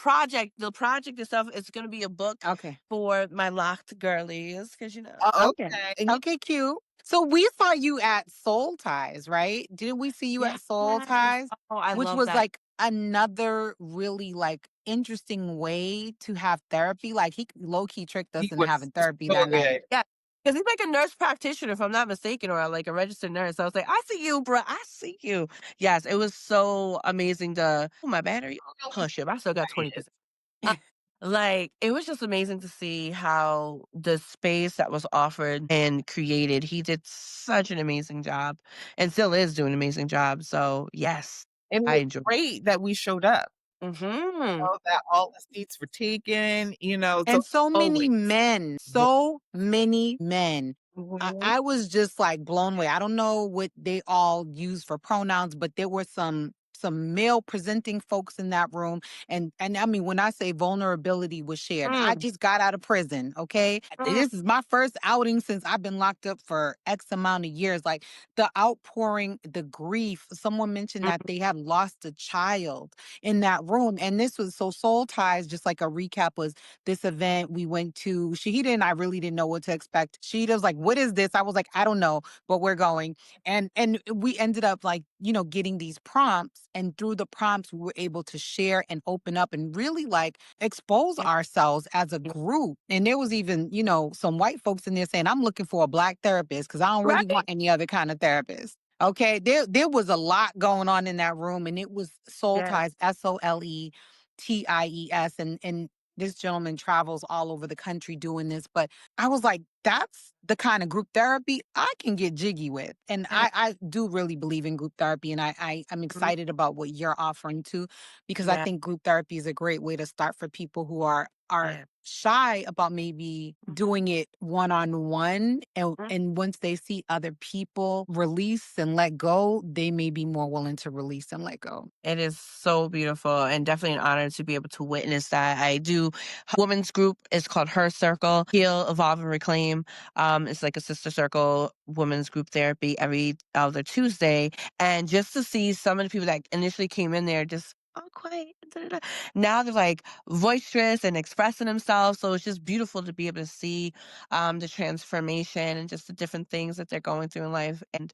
project itself is gonna be a book Okay. for my locked girlies, because Okay. Okay. And you Okay, cute. So we saw you at Soul Ties, right? Didn't we see you Yes. at Soul Ties? Oh, I Which love was that. like another really like interesting way to have therapy. Like he low key tricked us he into was having therapy so that night. good. Yeah, because he's like a nurse practitioner, if I'm not mistaken, or like a registered nurse. So I was like, "I see you, bro. I see you." Yes, it was so amazing to oh, my battery? Hush up, I still got 20%. Uh, like, it was just amazing to see how the space that was offered and created, he did such an amazing job and still is doing an amazing job. So, yes, And it I was enjoyed it. great that we showed up. Mhm. That all the seats were taken, so And so always. many men, so many men. Mhm. I was just like blown away. I don't know what they all use for pronouns, but there were some male presenting folks in that room. And I mean, when I say vulnerability was shared, I Mm, just got out of prison. Okay. mm, This is my first outing since I've been locked up for X amount of years. Like the outpouring, the grief. Someone mentioned that mm, they had lost a child in that room. And this was so Soul Ties, just like a recap was this event we went to. Shahida and I really didn't know what to expect. Shahida was like, "What is this?" I was like, "I don't know, but we're going." And we ended up like, getting these prompts, and through the prompts we were able to share and open up and really like expose mm, ourselves as a mm. group. And there was even, some white folks in there saying, "I'm looking for a Black therapist because I don't really Right? want any other kind of therapist." Okay, there was a lot going on in that room, and it was Soul Yes. Ties, SOLETIES, and this gentleman travels all over the country doing this. But I was like, that's the kind of group therapy I can get jiggy with. And Yes. I do really believe in group therapy. And I'm Mhm. excited about what you're offering too, because I Yeah. think group therapy is a great way to start for people who are Yeah. shy about maybe doing it one on one. And Mhm. and once they see other people release and let go, they may be more willing to release and let go. It is so beautiful and definitely an honor to be able to witness that. I do women's group. It's called Her Circle, Heal, Evolve, and Reclaim. It's like a sister circle women's group therapy every other Tuesday. And just to see some of the people that initially came in there just all quiet. Da, da, da. Now they're like boisterous and expressing themselves. So it's just beautiful to be able to see the transformation and just the different things that they're going through in life. And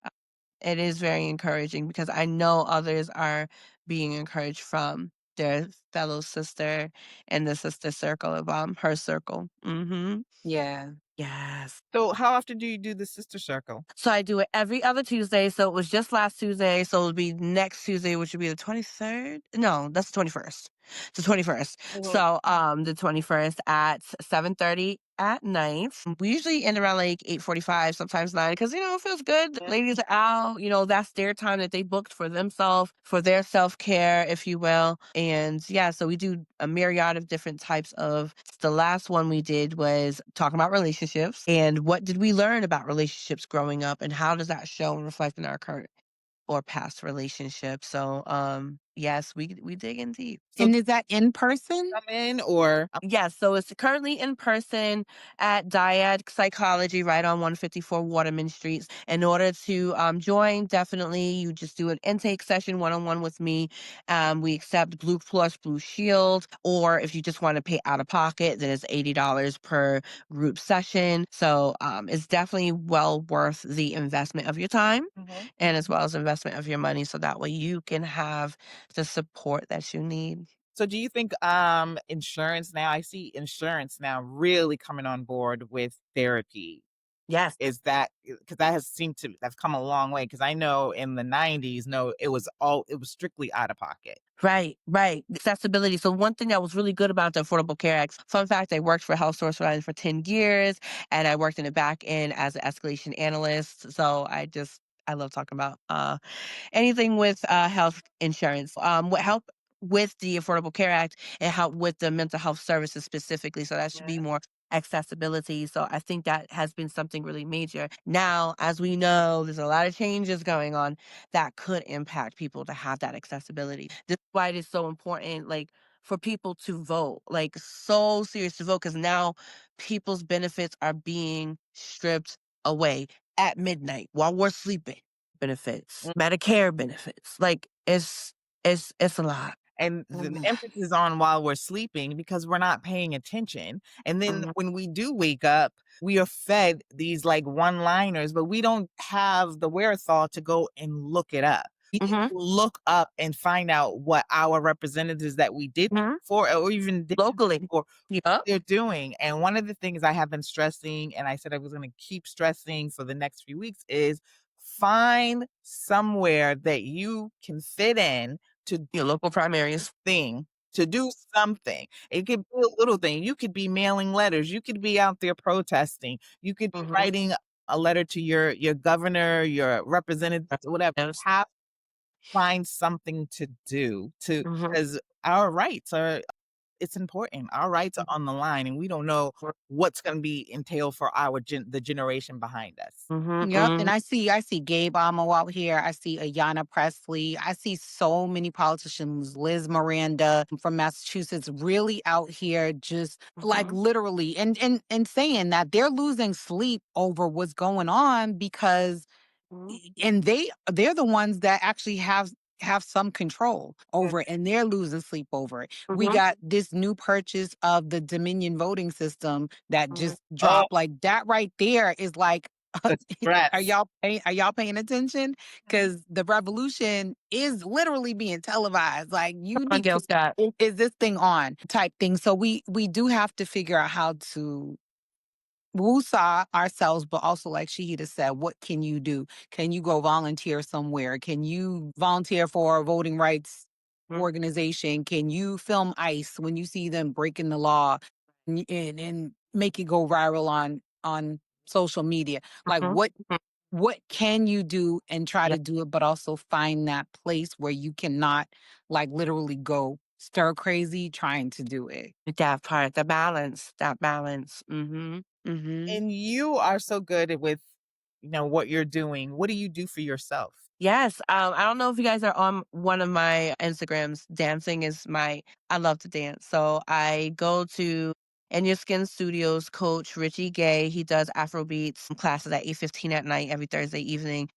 it is very encouraging because I know others are being encouraged from their fellow sister in the sister circle of Her Circle. Mhm. Yeah. Yes. So how often do you do the sister circle? So I do it every other Tuesday. So it was just last Tuesday. So it'll be next Tuesday, which would be the 23rd. No, that's the 21st. The 21st. Mhm. So the 21st at 7:30 at night. We usually end around like 8:45, sometimes 9, because it feels good. The ladies are out, that's their time that they booked for themselves, for their self-care, if you will. And yeah, so we do a myriad of different types of the last one we did was talking about relationships and what did we learn about relationships growing up and how does that show and reflect in our current or past relationships. So Yes, we dig in deep. So And is that in person? come in or Yes, so it's currently in person at Dyad Psychology right on 154 Waterman Street. In order to join, definitely you just do an intake session one on one with me. We accept Blue Plus, Blue Shield, or if you just want to pay out of pocket, then it's $80 per group session. So it's definitely well worth the investment of your time Mhm. and as well as investment of your money. So that way you can have the support that you need. So do you think insurance now, I see insurance now really coming on board with therapy. Yes. Is that because that has seemed to have come a long way? Because I know in the 90s, no, it was strictly out of pocket. Right, right. Accessibility. So one thing that was really good about the Affordable Care Act, fun fact, I worked for Health Source Rhode Island for 10 years and I worked in the back end as an escalation analyst. So I love talking about anything with health insurance. What helped with the Affordable Care Act and help with the mental health services specifically. So that should be more accessibility. So I think that has been something really major. Now, as we know, there's a lot of changes going on that could impact people to have that accessibility. This is why it is so important, like for people to vote, like so serious to vote, because now people's benefits are being stripped away at midnight while we're sleeping benefits, Medicare benefits. Like it's a lot. And the Mhm. emphasis on while we're sleeping because we're not paying attention. And then Mhm. when we do wake up, we are fed these like one liners, but we don't have the wherewithal to go and look it up. We need Mhm. to look up and find out what our representatives that we did Mhm. for or even did Locally. for Yep. they're doing. And one of the things I have been stressing, and I said I was going to keep stressing for the next few weeks, is find somewhere that you can fit in to Your local primaries. thing, to do something. It could be a little thing. You could be mailing letters. You could be out there protesting. You could be Mhm. writing a letter to your governor, your representative, whatever. Representatives. Have find something to do to Mhm. because our rights are it's important. Our rights are Mhm. on the line and we don't know what's going to be entailed for the generation behind us. Mhm. Yep, and Mhm. I see Gabe Amo out here. I see Ayanna Presley. I see so many politicians, Liz Miranda from Massachusetts, really out here just like Mhm. literally and saying that they're losing sleep over what's going on because Mhm. and they're the ones that actually have some control over it and they're losing sleep over it. We Mhm. got this new purchase of the Dominion voting system that Mhm. just Oh, dropped like that right there is like the stress. are y'all paying attention? Because the revolution is literally being televised. Like you On need Gail to Scott. is this thing on type thing. So we do have to figure out how to woosah ourselves, but also like Shahida said, what can you do? Can you go volunteer somewhere? Can you volunteer for a voting rights Mhm. organization? Can you film ICE when you see them breaking the law and make it go viral on social media? Like Mhm. Mhm. what can you do and try Yeah, to do it, but also find that place where you cannot like literally go stir crazy trying to do it. that part, the balance, that balance. Mhm. Mhm. And you are so good with what you're doing. What do you do for yourself? Yes, I don't know if you guys are on one of my Instagrams. Dancing is I love to dance. So I go to In Your Skin Studios, Coach Richie Gay. He does Afro beats classes at 8:15 at night every Thursday evening.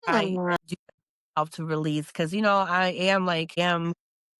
I do help to release because I am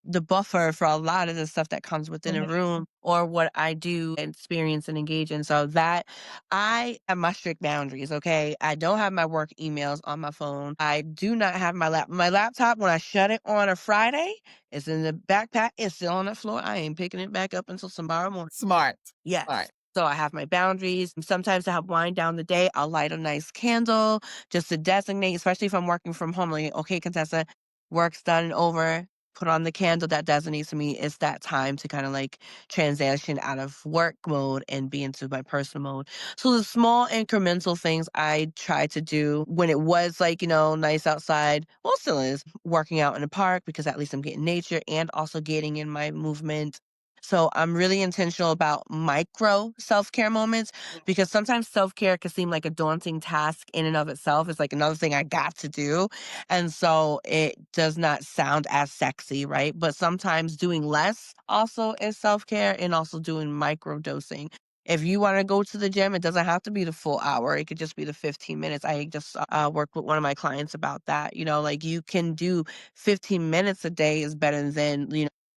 the buffer for a lot of the stuff that comes within a Mhm. room or what I do experience and engage in. So that I have my strict boundaries, okay? I don't have my work emails on my phone. I do not have my laptop when I shut it on a Friday, it's in the backpack, it's still on the floor. I ain't picking it back up until tomorrow morning. Smart. Yes. Smart. So I have my boundaries. Sometimes to help wind down the day, I'll light a nice candle just to designate, especially if I'm working from home. Like, okay, Contessa, work's done and over. Put on the candle that designates to me. It's that time to kind of like transition out of work mode and be into my personal mode. So the small incremental things I try to do when it was like, nice outside, well, still is working out in the park because at least I'm getting nature and also getting in my movement So I'm really intentional about micro self-care moments because sometimes self-care can seem like a daunting task in and of itself. It's like another thing I got to do. And so it does not sound as sexy, right? But sometimes doing less also is self-care and also doing micro dosing. If you want to go to the gym, it doesn't have to be the full hour. It could just be the 15 minutes. I just worked with one of my clients about that. Like you can do 15 minutes a day is better than,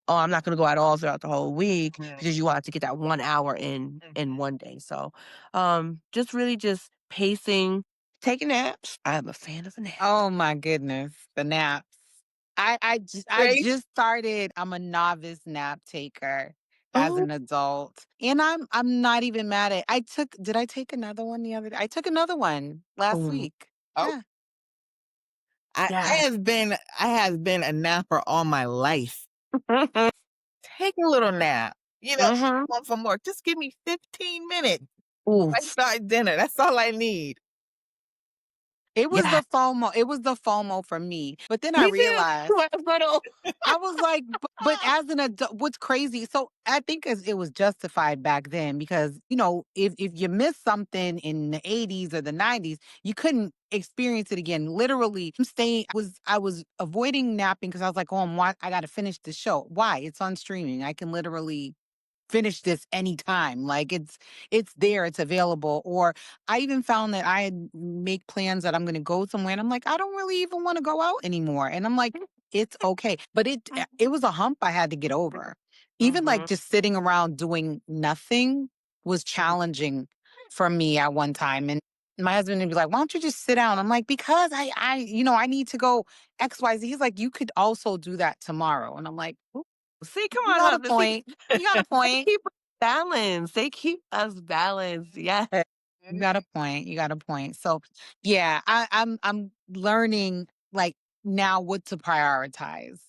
oh, I'm not going to go out all throughout the whole week Mhm. because you want to get that 1 hour in one day. So, just really just pacing, taking naps. I'm a fan of a nap. Oh my goodness, the naps. I Great. just started. I'm a novice nap taker as Oh, an adult. And I'm not even mad at did I take another one the other day? I took another one last oh, week. Oh, Yeah. I yes. have been a napper all my life. Take a little nap. Mm-hmm. Home from work. Just give me 15 minutes. Ooh, I start dinner. That's all I need. It was yeah. the FOMO. It was the FOMO for me. But then I Me too. realized Little. I was like, but as an adult, what's crazy? So I think it was justified back then because if you missed something in the '80s or the '90s, you couldn't experience it again. Literally, I'm staying. I was avoiding napping because I was like, oh, I got to finish the show. Why? It's on streaming. I can literally finish this anytime. Like it's there, it's available. Or I even found that make plans that I'm gonna go somewhere and I'm like, I don't really even want to go out anymore. And I'm like, it's okay. But it was a hump I had to get over. Even like Mhm. just sitting around doing nothing was challenging for me at one time. And my husband would be like, why don't you just sit down? I'm like, because I need to go XYZ. He's like, you could also do that tomorrow. And I'm like, See, come you on, got a husband. See, point. You got a they point. keep us balanced. They keep us balanced. Yeah. You got a point. You got a point. So yeah, I'm learning like now what to prioritize.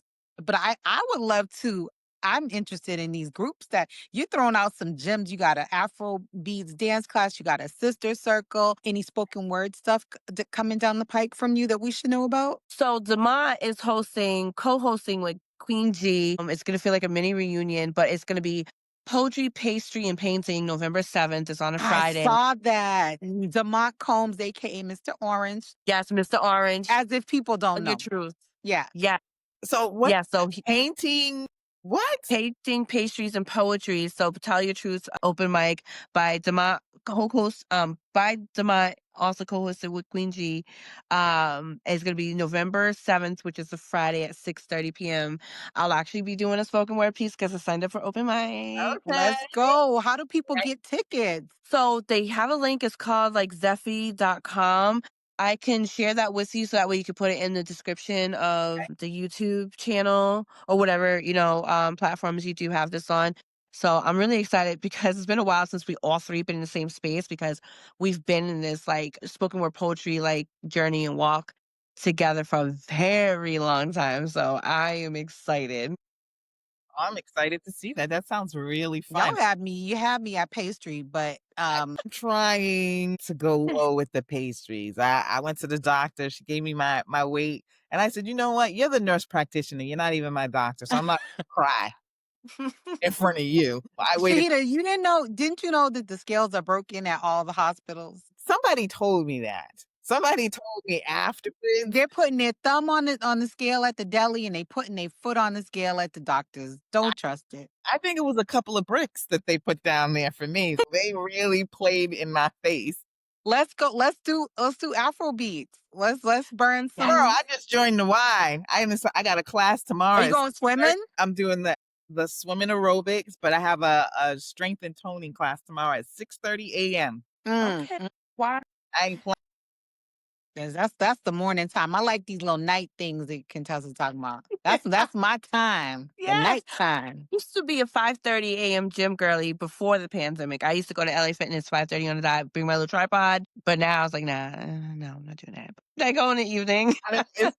But I would love to. I'm interested in these groups that you're throwing out some gems. You got an Afro beats dance class. You got a sister circle. Any spoken word stuff coming down the pike from you that we should know about? So Demont is co-hosting with Queen G. It's gonna feel like a mini reunion, but it's gonna be poetry, pastry, and painting. November 7th. It's on a I Friday. saw that. Demont Combs, aka Mr. Orange, Yes, Mr. Orange. as if people don't Tell your know. truth. Yeah. Yeah, So what yeah. So painting? What? painting, pastries, and poetry. So Tell Your Truth open mic by Demont, co-host by Demont, also co-hosted with Queen G. It's gonna be November 7th, which is a Friday at 6:30 p.m. I'll actually be doing a spoken word piece because I signed up for open mic. Okay. Let's go. How do people get tickets? So they have a link, it's called like Zeffy.com. I can share that with you so that way you can put it in the description of the YouTube channel or whatever, platforms you do have this on. So I'm really excited because it's been a while since we all three been in the same space because we've been in this like spoken word poetry like journey and walk together for a very long time. So I am excited. I'm excited to see that. That sounds really fun. You had me at pastry, but I'm trying to go low with the pastries. I went to the doctor. She gave me my weight. And I said, you know what? You're the nurse practitioner. You're not even my doctor. So I'm not going to cry in front of you. I waited. Shahida, didn't you know that the scales are broken at all the hospitals? Somebody told me that. Somebody told me afterwards. They're putting their thumb on the scale at the deli and they putting their foot on the scale at the doctor's. Don't trust it. I think it was a couple of bricks that they put down there for me. They really played in my face. Let's go. Let's do Afro beats. Let's burn Girl, Yes. some. I just joined the Y. I got a class tomorrow. Are you going swimming? I'm doing the swimming aerobics, but I have a strength and toning class tomorrow at 6:30 a.m. Okay. Mm. Why? I ain't playing. 'Cause that's the morning time. I like these little night things that Contessa's talking about. That's my time. The Yes. night time. Used to be a 5:30 a.m. gym girly before the pandemic. I used to go to LA Fitness 5:30 on the dot, bring my little tripod. But now I was like, nah, no, I'm not doing that. But I go in the evening.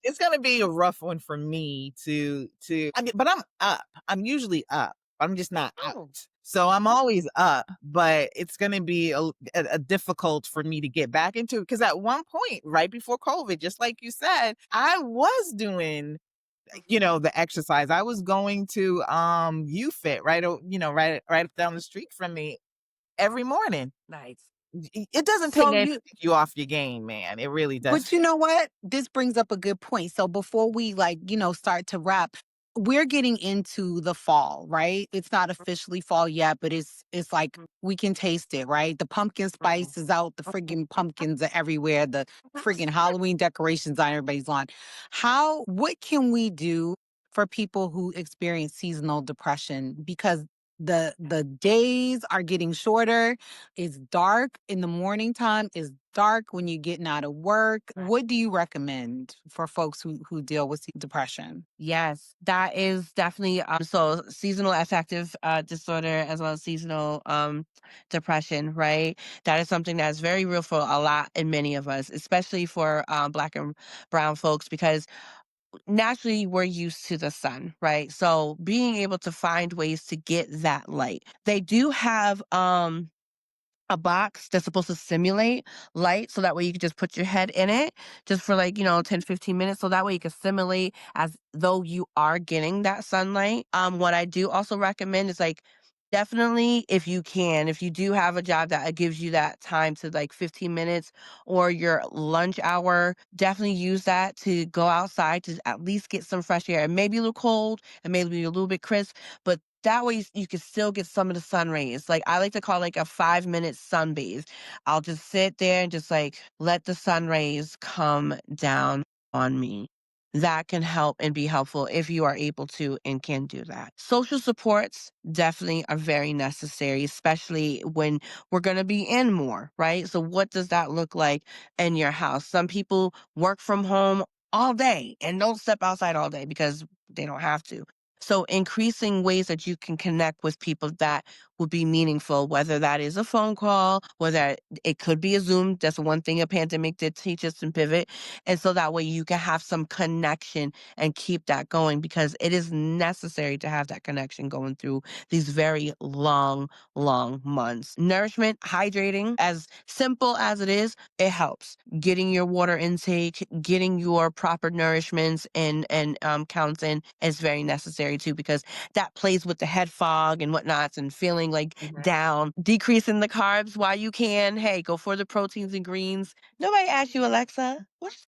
It's gonna be a rough one for me but I'm up. I'm usually up. I'm just not Oh. out. So I'm always up, but it's gonna be a difficult for me to get back into because at one point, right before COVID, just like you said, I was doing the exercise. I was going to UFit right down the street from me every morning. Nice. It doesn't So you take you off your game, man. It really But doesn't. you know what? This brings up a good point. So before we start to wrap, we're getting into the fall, right? It's not officially fall yet, but it's like we can taste it, right? The pumpkin spice is out, the friggin' pumpkins are everywhere, the friggin' Halloween decorations on everybody's lawn. What can we do for people who experience seasonal depression? Because the days are getting shorter. It's dark in the morning time. It's dark when you're getting out of work. What do you recommend for folks who deal with depression? Yes, that is definitely so seasonal affective disorder as well as seasonal depression, right? That is something that's very real for a lot and many of us, especially for black and brown folks, because naturally we're used to the sun, right? So being able to find ways to get that light. They do have a box that's supposed to simulate light so that way you can just put your head in it just for like 10 15 minutes so that way you can simulate as though you are getting that sunlight. What I do also recommend is like definitely if you do have a job that gives you that time to like 15 minutes or your lunch hour, definitely use that to go outside to at least get some fresh air. It may be a little cold and maybe a little bit crisp, but that way you can still get some of the sun rays. Like I like to call like a 5 minute sunbathe. I'll just sit there and just like let the sun rays come down on me. That can help and be helpful if you are able to and can do that. Social supports definitely are very necessary, especially when we're going to be in more, right? So, what does that look like in your house? Some people work from home all day and don't step outside all day because they don't have to. So increasing ways that you can connect with people that would be meaningful, whether that is a phone call, whether it could be a Zoom. That's one thing a pandemic did teach us and pivot. And so that way you can have some connection and keep that going because it is necessary to have that connection going through these very long, long months. Nourishment, hydrating, as simple as it is, it helps. Getting your water intake, getting your proper nourishments and counts in is very necessary too because that plays with the head fog and whatnots and feeling like down. Decreasing the carbs while you can. Hey, go for the proteins and greens. Nobody asked you, Alexa. What's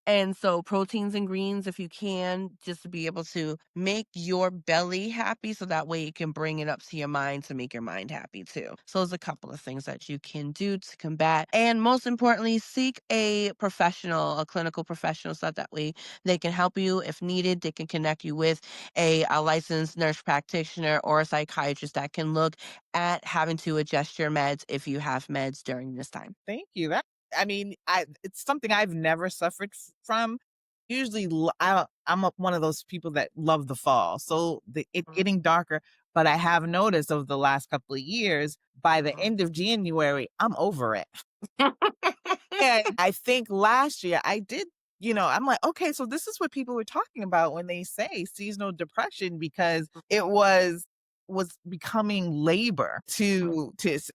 And so proteins and greens, if you can, just to be able to make your belly happy so that way it can bring it up to your mind to make your mind happy too. So there's a couple of things that you can do to combat. And most importantly, seek a professional, a clinical professional, so that way they can help you if needed. They can connect you with a licensed nurse practitioner or a psychiatrist that can look at having to adjust your meds if you have meds during this time. Thank you. I mean, it's something I've never suffered from. Usually, I'm one of those people that love the fall, so it getting darker. But I have noticed over the last couple of years, by the end of January, I'm over it. And I think last year I did, I'm like, okay, so this is what people were talking about when they say seasonal depression because it was becoming labor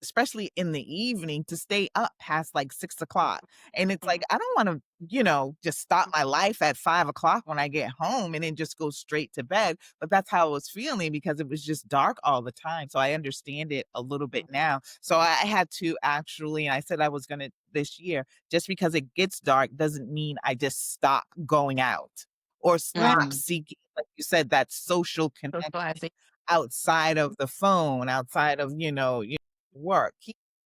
especially in the evening to stay up past like 6 o'clock. And it's like I don't want to, just stop my life at 5 o'clock when I get home and then just go straight to bed. But that's how I was feeling because it was just dark all the time. So I understand it a little bit now. So I had to actually, and I said I was gonna this year, just because it gets dark doesn't mean I just stop going out or stop Mm. seeking, like you said, that social connection Socializing. outside of the phone, outside of, work.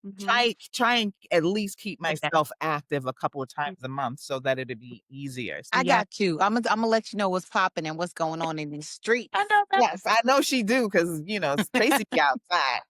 Mm-hmm. Try and at least keep myself active a couple of times a month so that it'd be easier. I Yeah. got you. I'm gonna let you know what's popping and what's going on in these I streets. know that. Yes, I know she do because, Tracy be outside.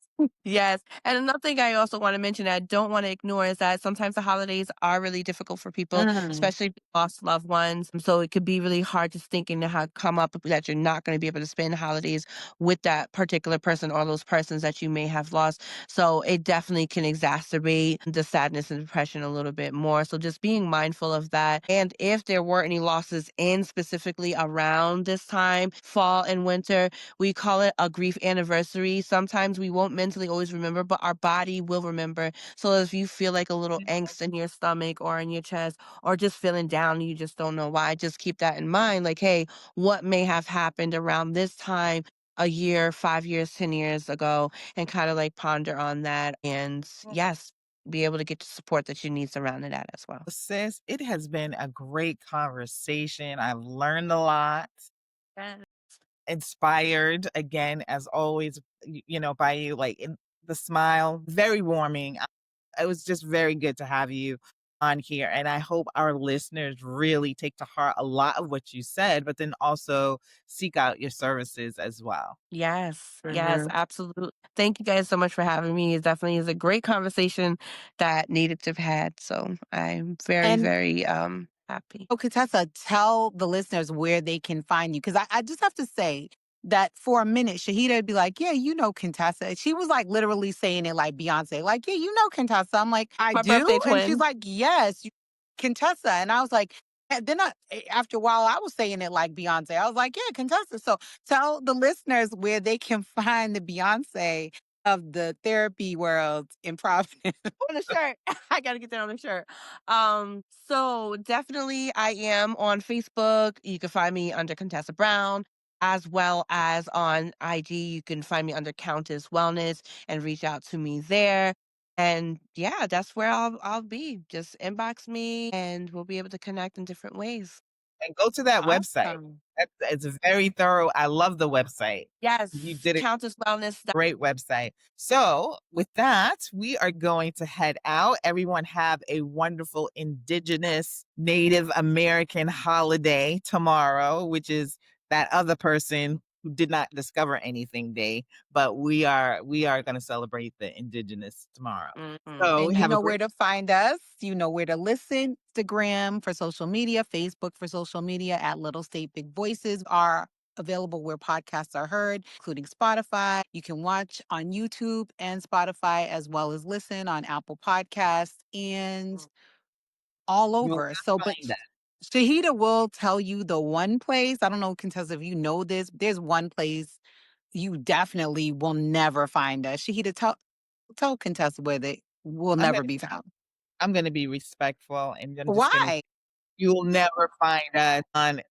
Yes. And another thing I also want to mention that I don't want to ignore is that sometimes the holidays are really difficult for people, Mm. especially if you lost loved ones. So it could be really hard just thinking to how come up that you're not going to be able to spend holidays with that particular person or those persons that you may have lost. So it definitely can exacerbate the sadness and depression a little bit more. So just being mindful of that. And if there were any losses in specifically around this time, fall and winter, we call it a grief anniversary. Sometimes we won't mention mentally always remember, but our body will remember. So if you feel like a little angst in your stomach or in your chest or just feeling down and you just don't know why, just keep that in mind. Like, hey, what may have happened around this time a year, 5 years, 10 years ago, and kind of like ponder on that. And yes, be able to get the support that you need surrounding that as well. Sis, it has been a great conversation. I've learned a lot, Yes. inspired again, as always, by you, like the smile, very warming. It was just very good to have you on here. And I hope our listeners really take to heart a lot of what you said, but then also seek out your services as well. Yes, yes, absolutely. Thank you guys so much for having me. It definitely is a great conversation that needed to have had. So I'm very, And very happy. oh, Contessa, tell the listeners where they can find you. Because I just have to say that for a minute, Shahida would be like, yeah, you know Contessa. She was like literally saying it like Beyonce, like, yeah, you know Contessa. I'm like, I My do. birthday And she's twin. like, yes, Contessa. And I was like, and then after a while, I was saying it like Beyonce. I was like, yeah, Contessa. So tell the listeners where they can find the Beyonce of the therapy world in Providence. On the shirt. I gotta get that on the shirt. So definitely I am on Facebook. You can find me under Contessa Brown, as well as on IG. You can find me under Countess Wellness and reach out to me there. And yeah, that's where I'll be. Just inbox me and we'll be able to connect in different ways. And go to that website. Awesome. It's very thorough. I love the website. You Yes, did a Countess Wellness. great website. So, with that, we are going to head out. Everyone have a wonderful Indigenous Native American holiday tomorrow, which is that other person who did not discover anything day, but we are going to celebrate the Indigenous tomorrow. Mhm. So, And you have a know great where to find us. You know where to listen. Instagram for social media, Facebook for social media at Little State Big Voices are available where podcasts are heard, including Spotify. You can watch on YouTube and Spotify as well as listen on Apple Podcasts and all you will over. So, not but find that. Shahida will tell you the one place. I don't know, Contessa, if you know this. There's one place you definitely will never find us. Shahida, tell Contessa where they will I'm going never to be found. I'm going to be respectful and I'm just going to Why? you'll never find us on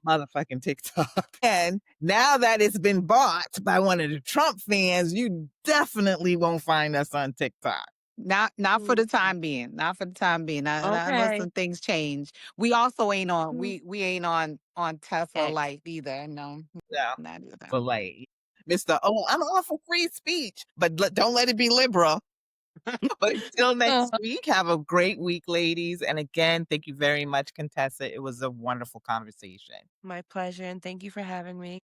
motherfucking TikTok. And now that it's been bought by one of the Trump fans, you definitely won't find us on TikTok. Not for Mm, the time being. Not for the time being. Not unless okay. some things change. We also ain't on Mm, we ain't on Tesla X. Life either. No, No, not either. but like, Mr. Oh, I'm all for free speech, but don't let it be liberal. But until next week, have a great week, ladies. And again, thank you very much, Contessa. It was a wonderful conversation. My pleasure, and thank you for having me.